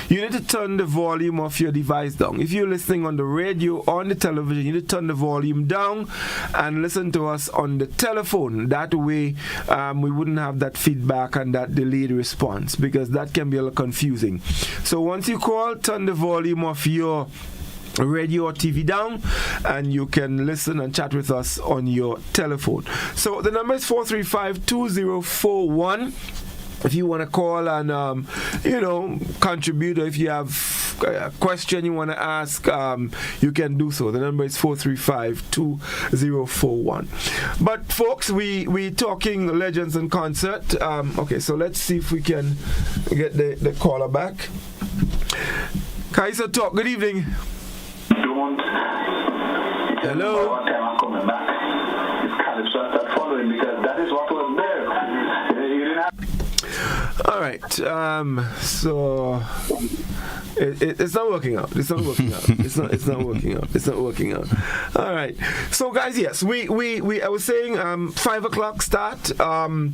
you need to turn the volume of your device down. If you're listening on the radio or on the television, you need to turn the volume down and listen to us on the telephone. That way, we wouldn't have that feedback and that delayed response, because that can be a little confusing. So once you call, turn the volume of your radio or TV down, and you can listen and chat with us on your telephone. So the number is 435-2041. If you want to call and contribute, or if you have a question you want to ask, you can do so. The number is 435-2041. But folks, we talking legends in concert. Okay, so let's see if we can get the caller back. Kaiso Talk, good evening. Don't. Hello. One time I'm coming back. It's Calypso start following, because that is what was there. You didn't have. All right. So it's not working out. It's not working out. It's not working out. It's not working out. All right. So guys, yes, we I was saying 5 o'clock start, and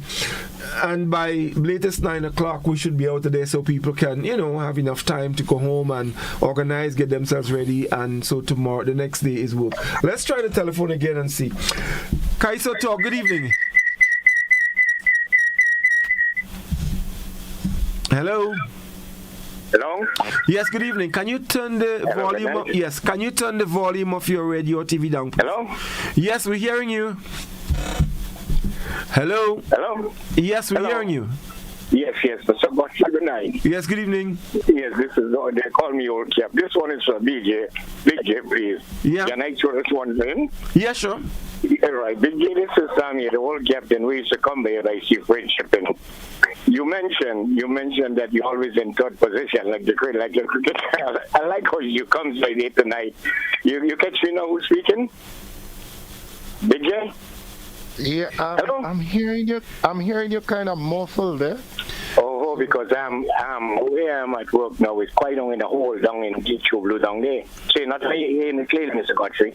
by latest 9 o'clock we should be out of there, so people can have enough time to go home and organize, get themselves ready, and so tomorrow, the next day, is work. Let's try the telephone again and see. Kaiso Talk, good evening. Hello. Hello? Yes, good evening. Can you turn the volume up? Yes, can you turn the volume of your radio or TV down? Hello? Yes, we're hearing you. Hello? Hello? Yes, we're Hello? hearing you. Yes, Mr. Godfrey, good night. Yes, good evening. Yes, this is, they call me Old Cap. This one is for BJ. BJ, please. Yeah. Can I throw this one in? Yeah, sure. All right, BJ, this is Sammy, the old captain. We used to come here, I see freight shipping. You mentioned that you're always in third position, like the cricket. I like how you come so late tonight. You catch me now who's speaking? BJ? Yeah, Hello? I'm hearing you kind of muffled there. Oh, because where I'm at work now is quite down in the hole down in Blue down there. So not in the place, Mr. Godfrey.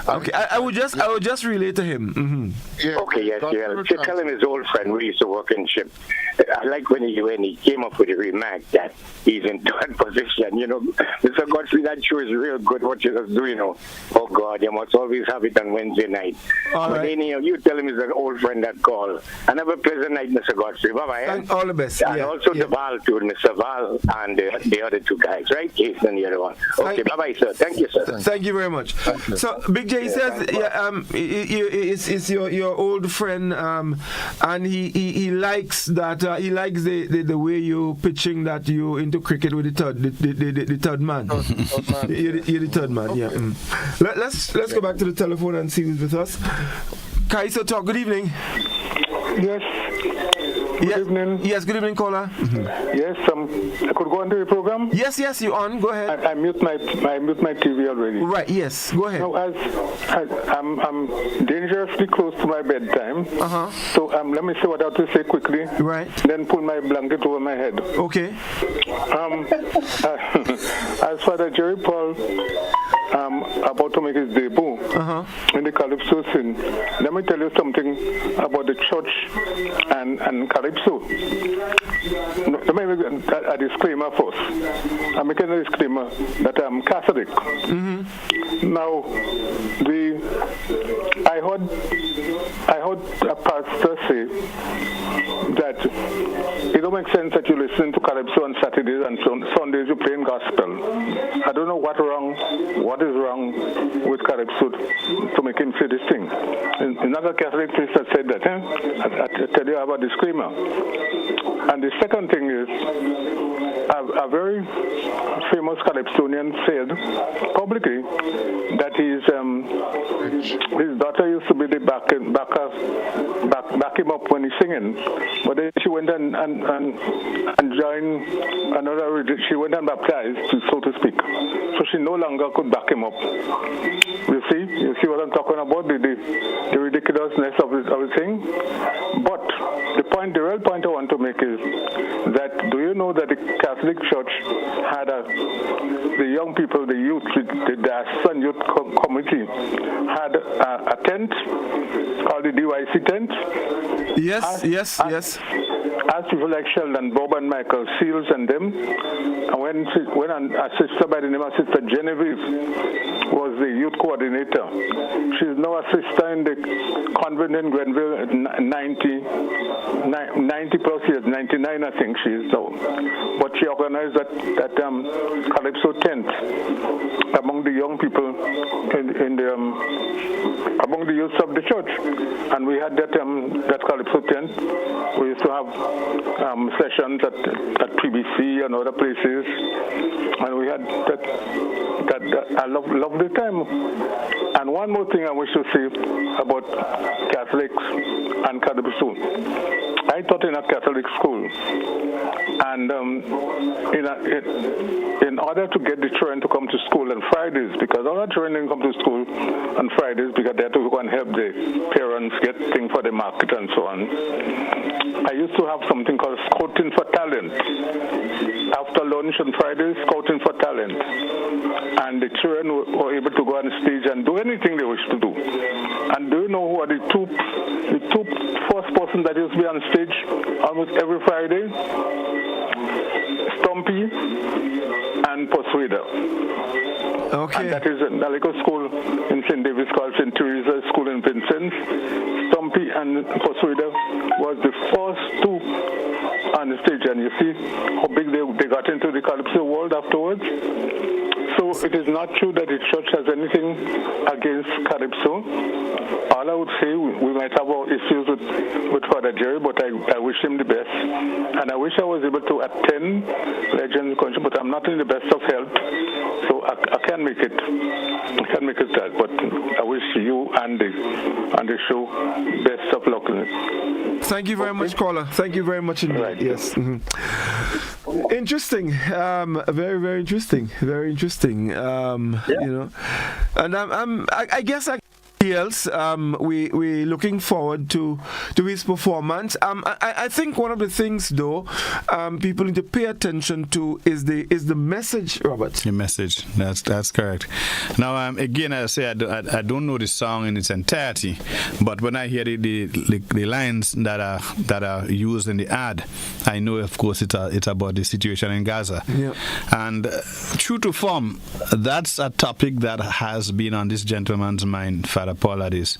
Okay, I would just relate to him. Mm-hmm. Yeah. Okay, yes, yeah. So tell him his old friend we used to work in ship. I like when he came up with a remark that he's in third position. You know, Mr. Godfrey, that show is real good. What you just do, you know. Oh God, you must always have it on Wednesday night. All but right. anyhow, you tell him he's an old friend that call. And have a pleasant night, Mr. Godfrey. Bye bye. All the best. And also the Val too, Mr. Val and the other two guys, right? Jason and the other one. Okay, bye bye, sir. Thank you, sir. Thank you very much. So Big J says, it's your old friend, and he likes that. He likes the way you pitching that you into cricket with the third man. You're the third man. Okay. Yeah. Let's go back to the telephone and see who's with us. Kaiso talk. Good evening. Yes. Good evening. Yes, good evening, caller. Yes, I could go on to the program. Yes, you on. Go ahead. I mute my TV already. Right. Yes. Go ahead. Now, as I'm dangerously close to my bedtime. So let me say what I have to say quickly. Right. Then pull my blanket over my head. Okay. As Father Jerry Paul about to make his debut in the Calypso scene, let me tell you something about the church and Calypso. Let me make a disclaimer first. I'm making a disclaimer that I'm Catholic. Now, I heard a pastor say that it don't make sense that you listen to Calypso on Saturdays and Sundays you're playing gospel. I don't know what is wrong with Kaiso to make him say this thing. Another Catholic priest that said that. I tell you about the disclaimer. And the second thing is, a very famous Calypsonian said publicly that his daughter used to be the back him up when he's singing, but then she went and joined another religion. She went and baptized, so to speak. So she no longer could back him up. You see what I'm talking about? The ridiculousness of the thing. But the real point I want to make is that do you know that the Catholic Church had the young people, the youth, the Diocesan Youth Committee had a tent called the DYC tent. Yes. As people like Sheldon, Bob and Michael, Seals and them, and when a sister by the name of Sister Genevieve was the youth coordinator, she's now a sister in the convent in Grenville, 90 plus years, 99 I think she is now. But she organized that Calypso tent among the young people among the youth of the church, and we had that Calypso tent. We used to have sessions at PBC and other places, and we had that I love the time. And one more thing I wish to say about Catholics and Calypso. I taught in a Catholic school, and in order to get the children to come to school on Fridays, because all our children didn't come to school on Fridays because they had to go and help the parents get things for the market and so on, I used to have something called Scouting for Talent. After lunch on Fridays, Scouting for Talent. And the children were able to go on stage and do anything they wish to do. And do you know who are the two first person that used to be on stage almost every Friday? Stumpy and Persuader. Okay. And that is a little school in St. David's called St. Teresa School in Vincent. Stumpy and Persuader was the first two on the stage, and you see how big they got into the Calypso world afterwards. So it is not true that the church has anything against Calypso. All I would say, we might have our issues with Father Jerry, but I wish him the best. And I wish I was able to attend Legends Country, but I'm not in the best of health, so I can't make it. I can't make it that. But I wish you and the show best of luck. Thank you very much, caller. Thank you very much indeed. Right. Yes. Mm-hmm. Interesting. Very, very interesting. Very interesting. You know, and I guess else. We looking forward to his performance. I think one of the things though, people need to pay attention to is the message, Robert. The message. That's correct. Now again, I say I don't know the song in its entirety, but when I hear the lines that are used in the ad, I know of course it's about the situation in Gaza. Yeah. And true to form, that's a topic that has been on this gentleman's mind, Father Paul, that is,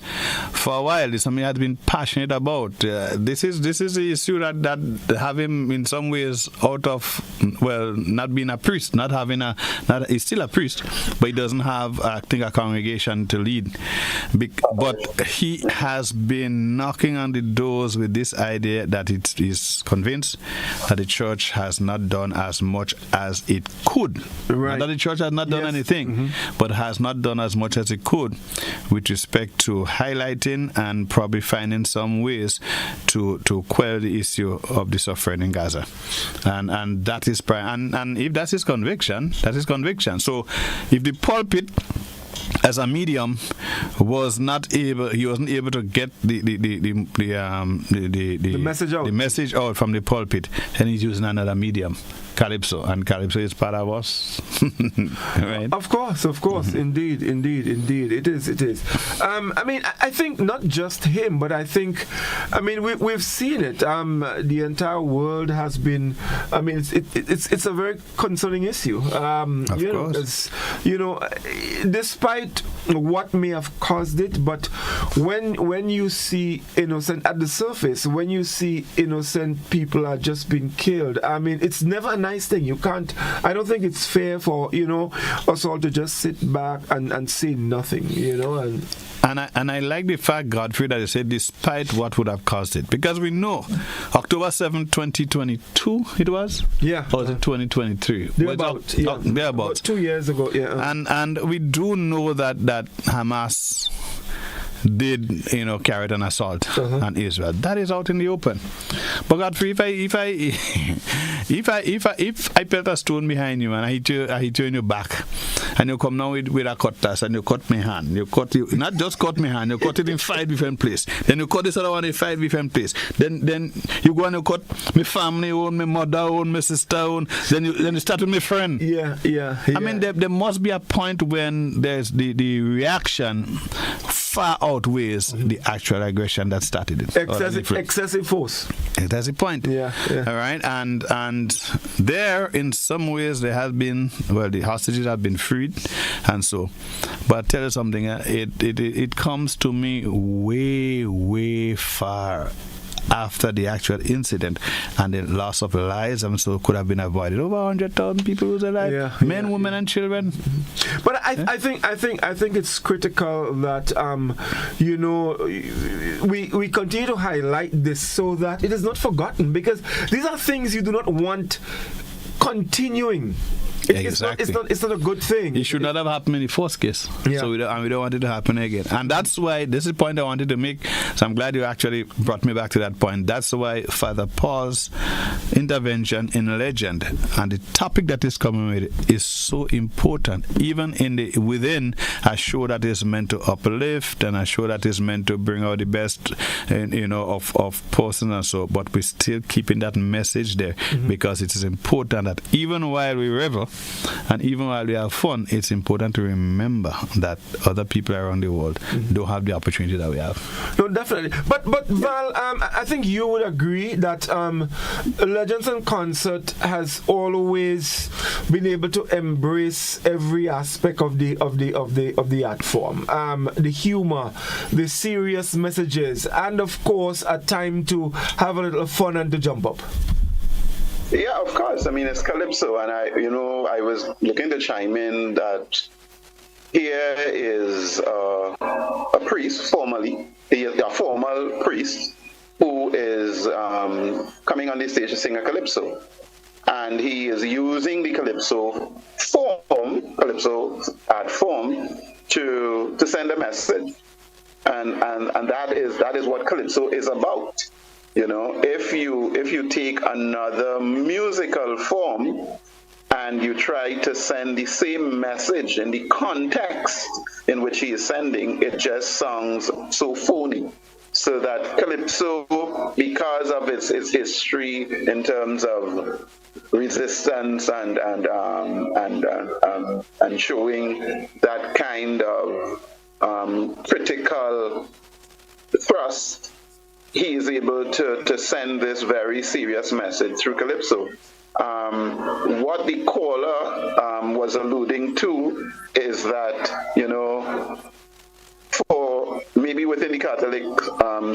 for a while. It's something he has been passionate about. This is the issue that have him in some ways out of, well, not being a priest, he's still a priest, but he doesn't have, I think, a congregation to lead. But he has been knocking on the doors with this idea that it is convinced that the church has not done as much as it could. Right. Not that the church has not done anything, but has not done as much as it could with respect to highlighting and probably finding some ways to quell the issue of the suffering in Gaza. And that is and if that's his conviction, that is conviction. So if the pulpit as a medium he wasn't able to get the message out from the pulpit, and he's using another medium, Calypso, and Calypso is part of us. Right? Of course, indeed, it is. I think not just him, but I think, we've seen it. The entire world has been. It's a very concerning issue. Despite what may have caused it, but when you see innocent at the surface, when you see innocent people are just being killed, it's never a nice thing. I don't think it's fair for us all to just sit back and say nothing, And I like the fact, Godfrey, that you said despite what would have caused it, because we know October 7, 2022 it was, or was it 2023? About 2 years ago, and we do know that Hamas did carry out an assault on Israel. That is out in the open. But Godfrey, if I put a stone behind you and I hit you in your back, and you come now with a cutlass and you cut my hand, not just cut my hand, you cut it in 5 different places. Then you cut this other one in 5 different places. Then you go and you cut my family own, my mother own, my sister own. Then you start with my friend. Yeah. There must be a point when there's the reaction far outweighs the actual aggression that started it. Excessive force. That's the point. Yeah. All right, and there, in some ways, there has been, the hostages have been freed, and so. But I'll tell you something. It comes to me way far after the actual incident, and the loss of lives, and so could have been avoided. Over 100,000 people lose their life, men, women, and children. But I think it's critical that we continue to highlight this so that it is not forgotten, because these are things you do not want continuing. Exactly. It's not a good thing. It should not have happened in the first case. Yeah. So we don't want it to happen again. And that's why, this is the point I wanted to make. So I'm glad you actually brought me back to that point. That's why Father Paul's intervention in legend and the topic that is coming with it is so important. Even within a show that is meant to uplift and a show that is meant to bring out the best, of persons and so. But we're still keeping that message there, because it is important that even while we revel, and even while we have fun, it's important to remember that other people around the world don't have the opportunity that we have. No, definitely. But Val, I think you would agree that Legends in Concert has always been able to embrace every aspect of the art form, the humor, the serious messages, and of course a time to have a little fun and to jump up. Yeah, of course. It's Calypso, and I was looking to chime in that here is a priest, a formal priest, who is coming on the stage to sing a Calypso. And he is using the Calypso art form, to send a message. And that is what Calypso is about. If you take another musical form and you try to send the same message in the context in which he is sending, it just sounds so phony. So that Calypso, because of its history in terms of resistance and showing that kind of critical thrust, he is able to send this very serious message through Calypso. What the caller was alluding to is that, for maybe within the Catholic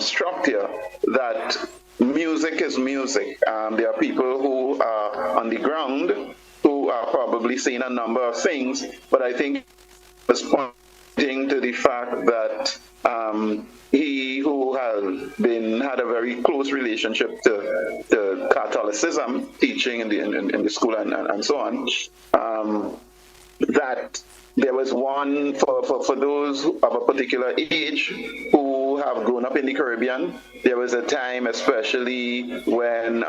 structure, that music is music. There are people who are on the ground who are probably seeing a number of things, but I think it's pointing to the fact that he who had a very close relationship to Catholicism, teaching in the school and so on, that there was one for those of a particular age who have grown up in the Caribbean. There was a time, especially when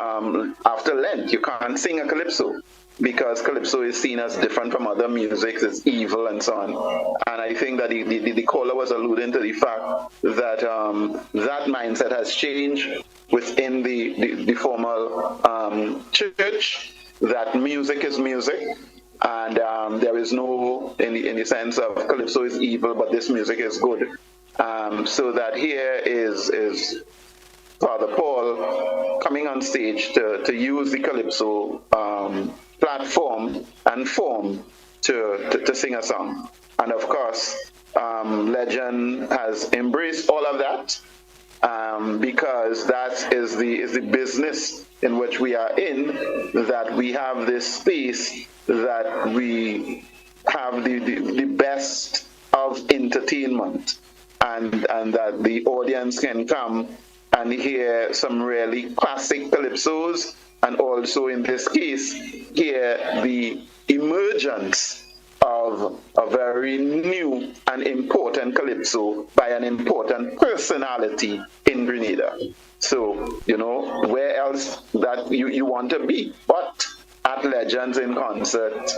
after Lent, you can't sing a calypso because calypso is seen as different from other music, it's evil and so on. And I think that the caller was alluding to the fact that that mindset has changed within the formal church, that music is music. And there is no, in the sense of calypso is evil, but this music is good. So that here is Father Paul coming on stage to use the calypso platform and form to sing a song. And of course, Legend has embraced all of that because that is the business in which we are in, that we have this space that we have the best of entertainment, and that the audience can come and hear some really classic calypsos, and also in this case hear the emergence of a very new and important calypso by an important personality in Grenada. So, where else that you want to be but at Legends in Concert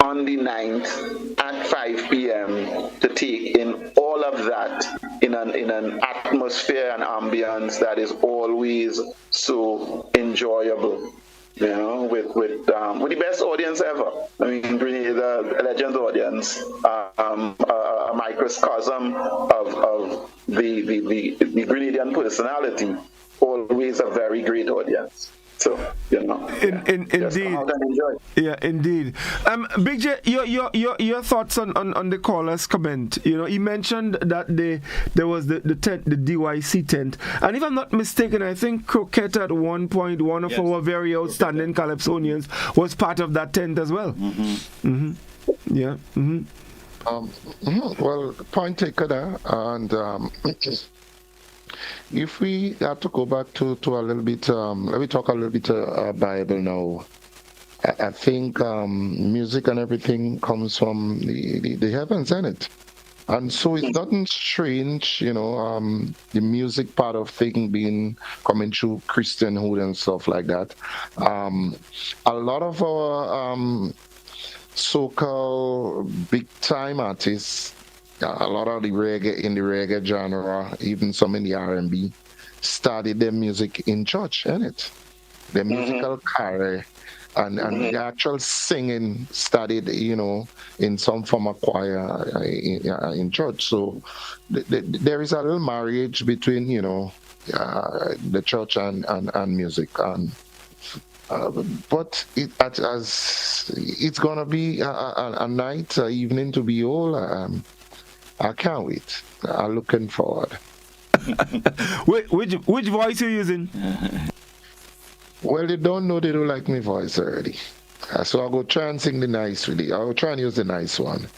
on the 9th at 5 p.m. to take in all of that in an atmosphere and ambience that is always so enjoyable, with the best audience ever. I mean, Grenada Legends audience, a microcosm of the Grenadian personality, always a very great audience. So, indeed. Yeah, indeed. Big J, your thoughts on the caller's comment. He mentioned that there was the tent, the DYC tent, and if I'm not mistaken, I think Croquette at one point, one of our very outstanding Calypsonians, was part of that tent as well. Mm-hmm. Yeah. Mm-hmm. Well, point taken there, and if we have to go back to a little bit, let me talk a little bit Bible now. I think music and everything comes from the heavens, isn't it? And so it's nothing strange, the music part of thing coming through Christianhood and stuff like that. A lot of our so-called big-time artists, a lot of the reggae genre, even some in the R&B, started their music in church, innit? The musical career and the actual singing started, in some form of choir in church. So there is a little marriage between, the church and music. But it's gonna be a night, evening to behold. I can't wait. I'm looking forward. Which voice are you using? Well, they don't know they don't like my voice already. So I'll go try and sing the nice really. I'll try and use the nice one.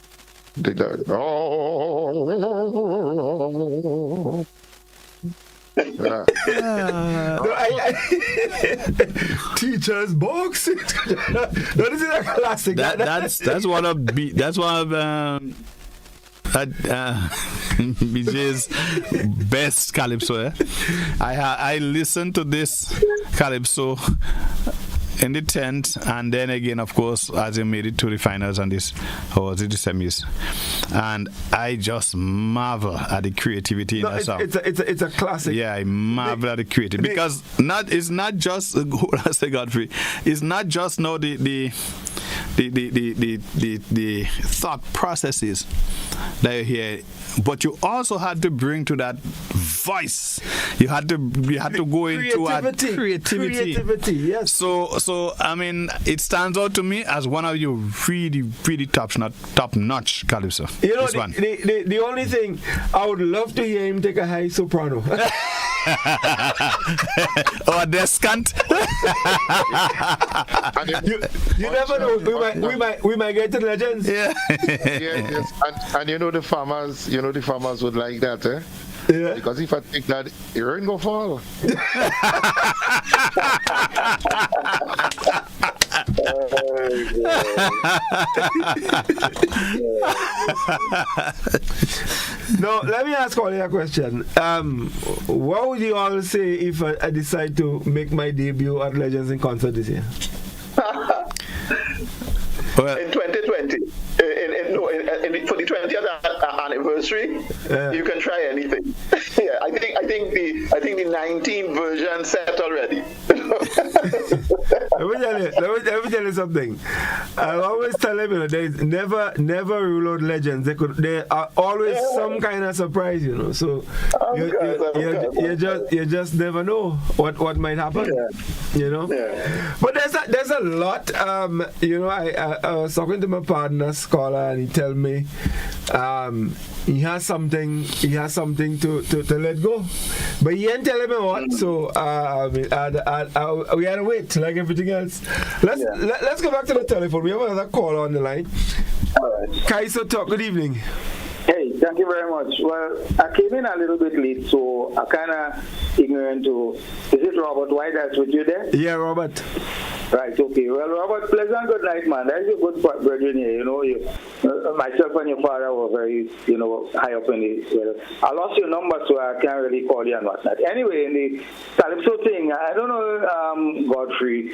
Teacher's box. That is a classic. That's one of BJ's best calypso. I listened to this calypso in the 10th, and then again, of course, as they made it to the finals and this, or was it the semis? And I just marvel at the creativity in that song. It's a classic. Yeah, I marvel at the creativity because it's not just I say Godfrey. It's not just the thought processes that you hear, but you also had to bring to that voice. You had to go into creativity. Yes. So I mean, it stands out to me as one of your really top notch calypso. You know, the only thing I would love to hear him take a high soprano. Or a descant. You never know. We might get to legends. Yeah. Yes. And you know the farmers would like that, eh? Yeah. Because if I take that, it ain't gonna fall. No, let me ask all you a question. What would you all say if I decide to make my debut at Legends in Concert this year? Well, in 2020, for the 20th anniversary, you can try anything. Yeah, I think the 19 version set already. Let me tell you something. I always tell them, there is never rule out legends. There are always some kind of surprise, So you just never know what might happen. Yeah. But there's a lot. I was talking to my partner scholar, and he tell me he has something to let go, but he ain't telling me what. So we had to wait like everything else. Let's go back to the telephone. We have another caller on the line. All right. Kaiso, talk. Good evening. Hey, thank you very much. Well, I came in a little bit late, so I kind of ignorant to. Is it Robert White that's with you there? Yeah, Robert. Right, okay. Well, Robert, pleasant good night, man. That's a good brethren here. Myself and your father were very, high up in the. I lost your number, so I can't really call you and whatnot. Anyway, in the Calypso thing, I don't know, Godfrey,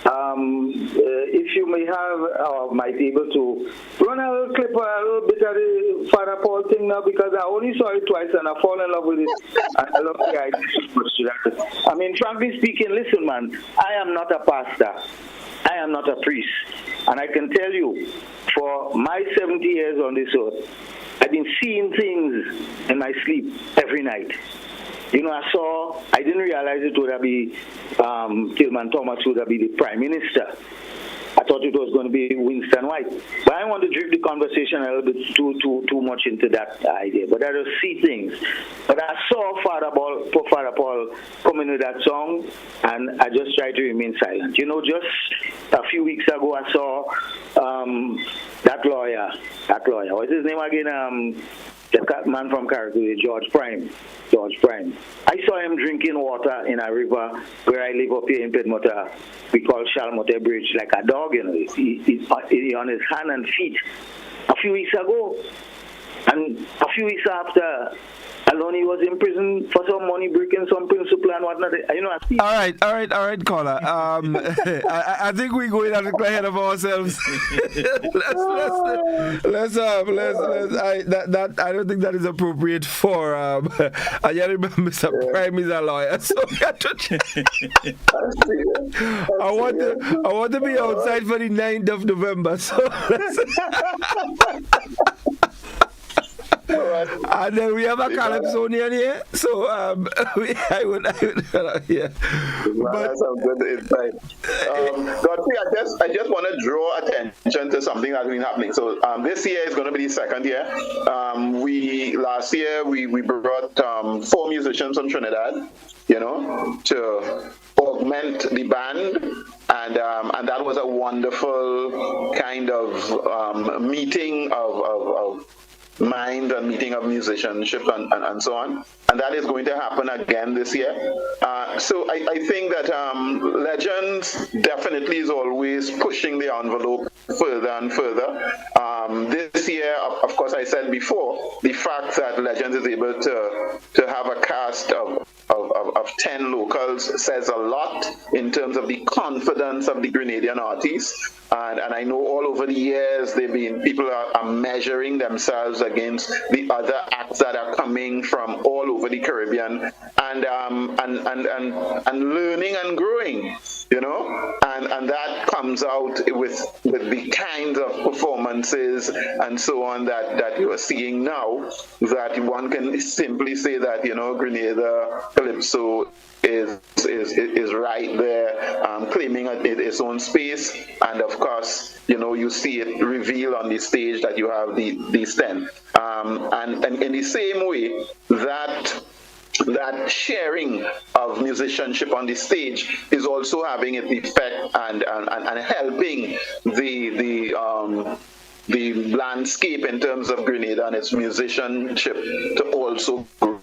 if you may have, might be able to run a little clip, a little bit of the Father Paul thing now, because I only saw it twice and I fall in love with it. And I love the idea so much to that. I mean, frankly speaking, listen, man, I am not a pastor. I am not a priest. And I can tell you, for my 70 years on this earth, I've been seeing things in my sleep every night. I didn't realize it would be Tillman Thomas would be the Prime Minister. I thought it was going to be Winston White. But I want to drift the conversation a little bit too much into that idea. But I just see things. But I saw Father Paul coming with that song, and I just tried to remain silent. Just a few weeks ago, I saw that lawyer. What's his name again? The man from Kaiso, George Prime. I saw him drinking water in a river where I live up here in Pedmota. We call Shalmote Bridge, like a dog, He's on his hand and feet a few weeks ago. And a few weeks after, Aloni was in prison for some money breaking, some principle and whatnot. All right, caller. I think we're going a little ahead of ourselves. let's I don't think that is appropriate for I remember Mr. Prime is a lawyer, so I want to be outside for the 9th of November. So and then we have a Calypsonian here, so I would yeah. But that's some good insight. Godfrey, I just want to draw attention to something that's been happening. So this year is going to be the second year. Last year we brought 4 musicians from Trinidad, to augment the band, and that was a wonderful kind of meeting of mind and meeting of musicianship and so on. and that is going to happen again this year. So I think that Legends definitely is always pushing the envelope further and further. This year, of course, I said before, the fact that Legends is able to have a cast of 10 locals says a lot in terms of the confidence of the Grenadian artists. And I know all over the years people are measuring themselves against the other acts that are coming from all over the Caribbean and learning and growing, and that comes out with the kinds of performances and so on that you are seeing now, that one can simply say that Grenada Calypso is right there, claiming its own space, and of course, you see it revealed on the stage that you have these 10, and in the same way that sharing of musicianship on the stage is also having its effect and helping the landscape in terms of Grenada and its musicianship to also grow.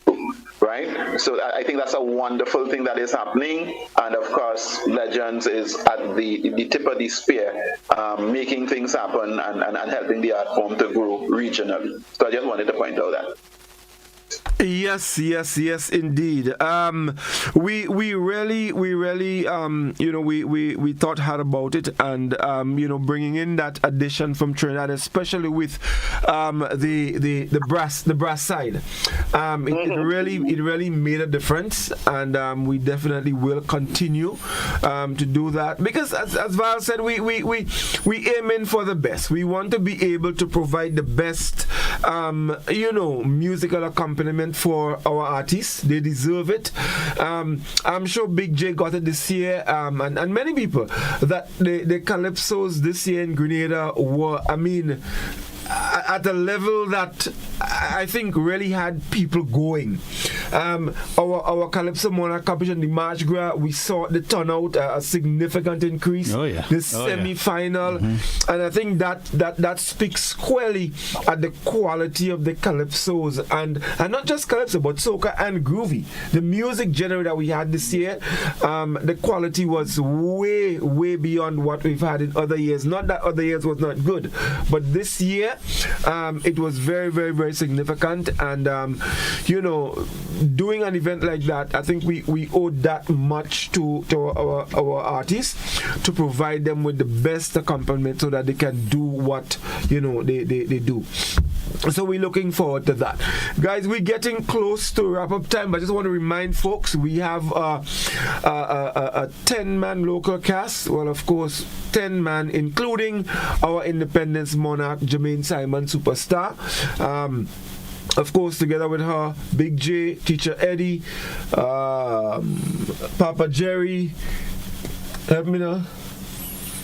Right? So I think that's a wonderful thing that is happening. And of course, Legends is at the tip of the spear, making things happen and helping the art form to grow regionally. So I just wanted to point out that. Yes, indeed. We really, we thought hard about it, and bringing in that addition from Trinidad, especially with the brass side, it really made a difference, and we definitely will continue to do that, because as Val said, we aim in for the best. We want to be able to provide the best, musical accompaniment for our artists. They deserve it. I'm sure Big J got it this year, and many people, that the Calypsos this year in Grenada were, at a level that I think really had people going. Our Calypso Monarch competition, the March Gras, we saw the turnout, a significant increase. Oh yeah. The semi-final, and I think that speaks squarely at the quality of the Calypsos, and not just Calypso, but soca and groovy. The music genre that we had this year, the quality was way beyond what we've had in other years. Not that other years was not good, but this year it was very, very, very significant, and doing an event like that, I think we owe that much to our artists, to provide them with the best accompaniment so that they can do what they do. So we're looking forward to that. Guys, we're getting close to wrap-up time, but I just want to remind folks, we have a 10-man local cast. Well, of course, 10-man, including our Independence Monarch, Jermaine Simon, superstar. Of course, together with her, Big J, Teacher Eddie, Papa Jerry, help me now.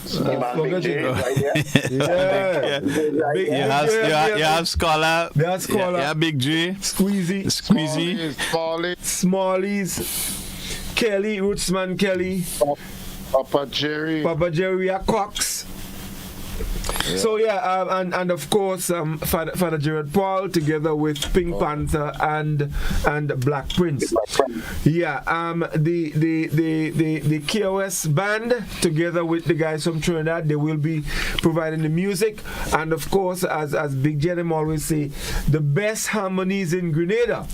Big J, right yeah. You have Scholar. Yeah, Big J. Squeezy. Smallies. Kelly, Rootsman Kelly. Papa Jerry. We are Cox. Yeah. So and of course Father Gerard Paul, together with Pink Panther and Black Prince. The KOS band, together with the guys from Trinidad, they will be providing the music, and of course, as Big J always say, the best harmonies in Grenada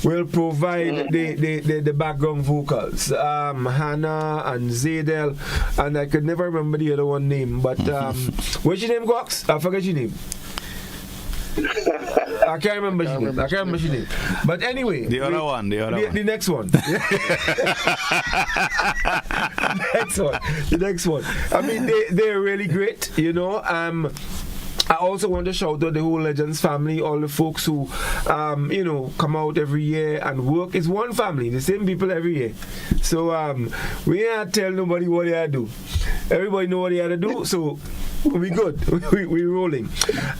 will provide the background vocals. Hannah and Zadel, and I could never remember the other one name, but what's your name, Gox? I forget your name. I can't remember your name. But anyway, the next one. The next one. I mean, they're really great, I also want to shout out the whole Legends family, all the folks who, come out every year and work. It's one family, the same people every year. So we ain't tell nobody what they had to do. Everybody know what they had to do, so we good. We're rolling.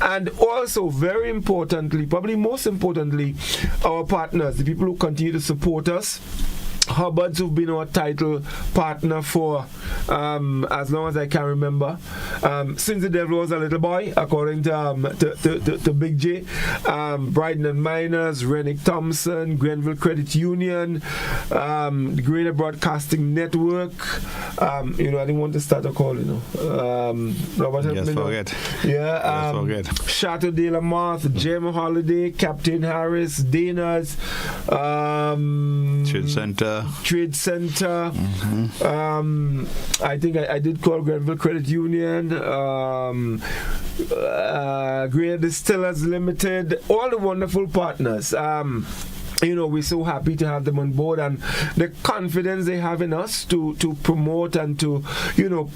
And also, very importantly, probably most importantly, our partners, the people who continue to support us. Hubbards, who've been our title partner for as long as I can remember, since the devil was a little boy, according to Big J. Brighton and Miners, Rennick Thompson, Grenville Credit Union, the Greater Broadcasting Network. I didn't want to start a call, Robert, Yes, forget. Yeah, forget. Chateau de la Marthe, Jem Holiday, Captain Harris, Dana's, Trade Center. I think I did call Grenville Credit Union, Greater Distillers Limited, all the wonderful partners. We're so happy to have them on board, and the confidence they have in us to promote and to,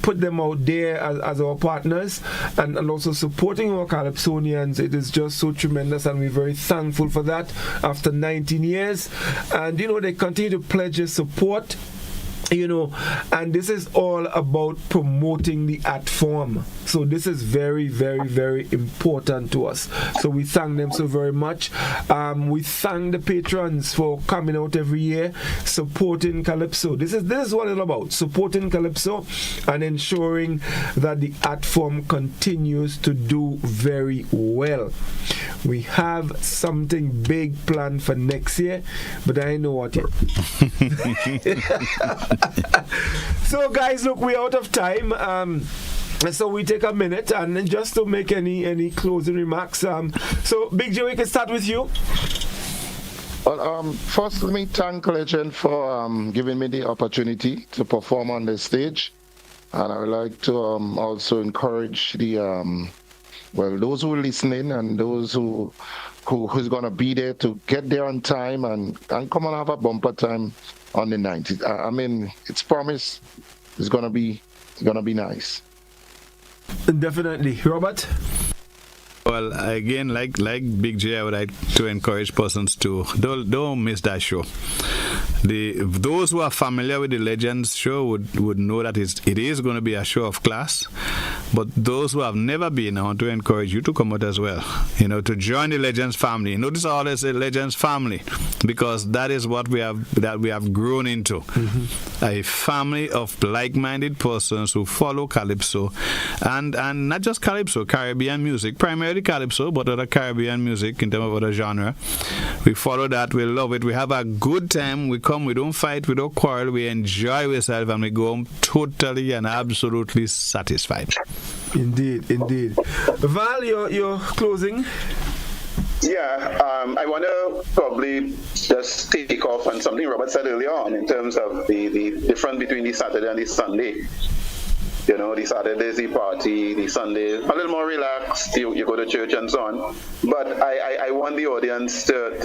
put them out there as our partners and also supporting our Calypsonians. It is just so tremendous, and we're very thankful for that after 19 years. And, they continue to pledge their support. And this is all about promoting the art form. So this is very, very, very important to us. So we thank them so very much. We thank the patrons for coming out every year, supporting Calypso. This is what it's about, supporting Calypso and ensuring that the art form continues to do very well. We have something big planned for next year, but I know what yet. So guys, look, we're out of time. So we take a minute and just to make any closing remarks. So Big J, we can start with you. Well, first let me thank Legend for giving me the opportunity to perform on the stage, and I would like to also encourage the those who are listening and those who's gonna be there to get there on time and come and have a bumper time on the 19th. I mean, it's promised. It's gonna be nice. Definitely, Robert. Well, again, like Big J, I would like to encourage persons to don't miss that show. Those who are familiar with the Legends show would know that it is going to be a show of class. But those who have never been, I want to encourage you to come out as well. To join the Legends family. Notice I always say Legends family, because that is what we have grown into. Mm-hmm. A family of like-minded persons who follow Calypso, and not just Calypso, Caribbean music, primarily Calypso, but other Caribbean music in terms of other genre. We follow that, we love it, we have a good time, we come, we don't fight, we don't quarrel, we enjoy ourselves, and we go home totally and absolutely satisfied. Indeed. Val, your closing? Yeah, I want to probably just take off on something Robert said earlier on in terms of the difference between the Saturday and the Sunday. The Saturday is the party, the Sunday a little more relaxed, you go to church and so on. But I want the audience to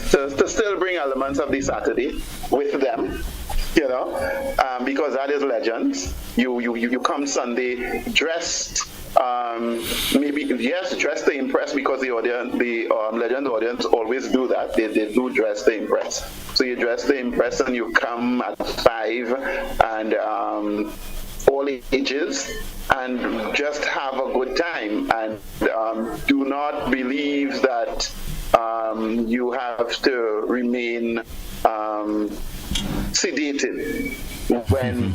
still bring elements of the Saturday with them, because that is Legends. You come Sunday dressed, dressed to impress, because the Legend audience always do that. They do dress to impress. So you dress to impress and you come at 5 and all ages, and just have a good time, and do not believe that you have to remain sedated when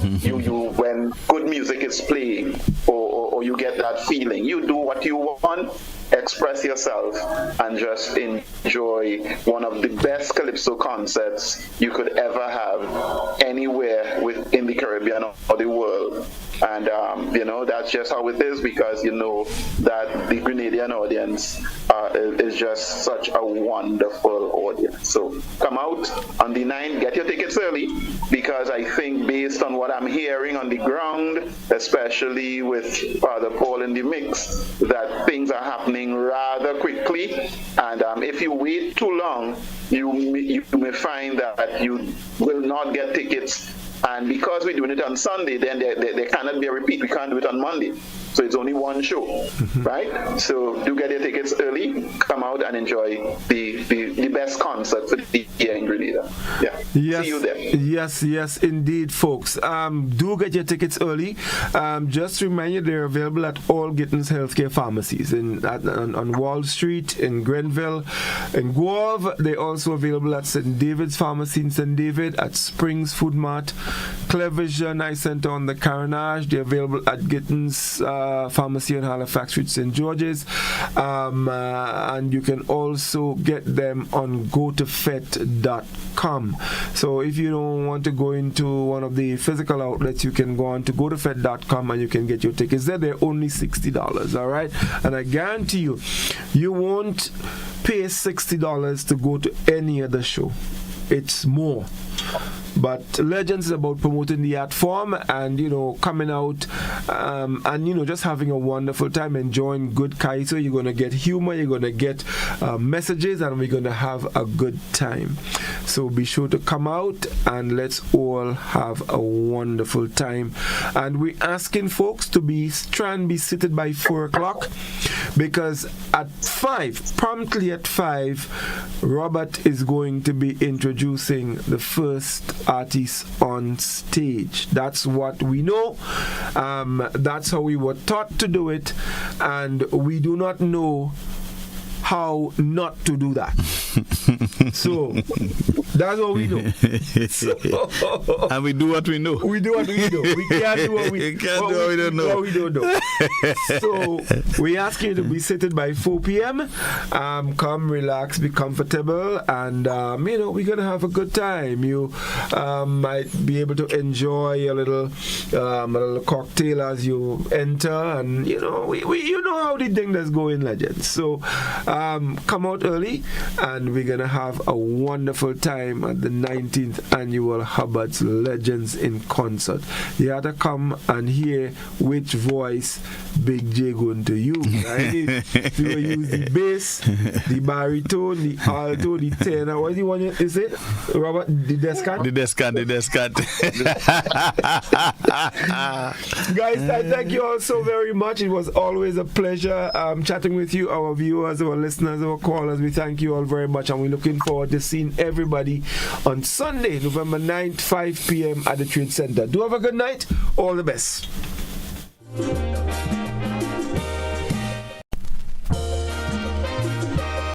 when good music is playing, or you get that feeling. You do what you want, express yourself, and just enjoy one of the best Calypso concerts you could ever have anywhere in the Caribbean or the world. And that's just how it is, because that the Grenadian audience is just such a wonderful audience. So come out on the 9th, get your tickets early, because I think based on what I'm hearing on the ground, especially with Father Paul in the mix, that things are happening rather quickly. And if you wait too long, you may find that you will not get tickets. And because we're doing it on Sunday, then there cannot be a repeat. We can't do it on Monday. So it's only one show, right? So do get your tickets early, come out and enjoy the best concert for the year in Grenada. Yeah. Yes, see you there. Yes, indeed, folks. Do get your tickets early. Just remind you they're available at all Gittins Healthcare pharmacies on Wall Street, in Grenville, in Guelph. They're also available at St. David's Pharmacy in St. David, at Springs Food Mart, Clevision Eye Center on the Carnage. They're available at Gittins Pharmacy on Halifax Street, St. George's. And you can also get them on gotofet.com. So if you don't want to go into one of the physical outlets, you can go on to gotofet.com and you can get your tickets there. They're only $60, all right? And I guarantee you, you won't pay $60 to go to any other show. It's more. But Legends is about promoting the art form and, coming out and, just having a wonderful time, enjoying good Kaiso. You're going to get humor, you're going to get messages, and we're going to have a good time. So be sure to come out and let's all have a wonderful time. And we're asking folks to try and be seated by 4 o'clock, because at 5, promptly at 5, Robert is going to be introducing the first artist on stage. That's what we know. That's how we were taught to do it, and we do not know how not to do that. So that's what we know. And we do what we know. We do what we know. We can't do what we don't know. So we ask you to be seated by 4 p.m. Come, relax, be comfortable, and we're gonna have a good time. You might be able to enjoy a little cocktail as you enter, and you know how the thing that's going, Legends. So come out early, and we're gonna have a wonderful time at the 19th annual Hubbard's Legends in Concert. You have to come and hear which voice Big J going to use, right? You will use the bass, the baritone, the alto, the tenor. What do you want to say, Robert? The descant? The descant. Guys, I thank you all so very much. It was always a pleasure chatting with you, our viewers, our listeners, our callers. We thank you all very much, and we're looking forward to seeing everybody on Sunday, November 9th, 5 p.m. at the Trade Center. Do have a good night. All the best.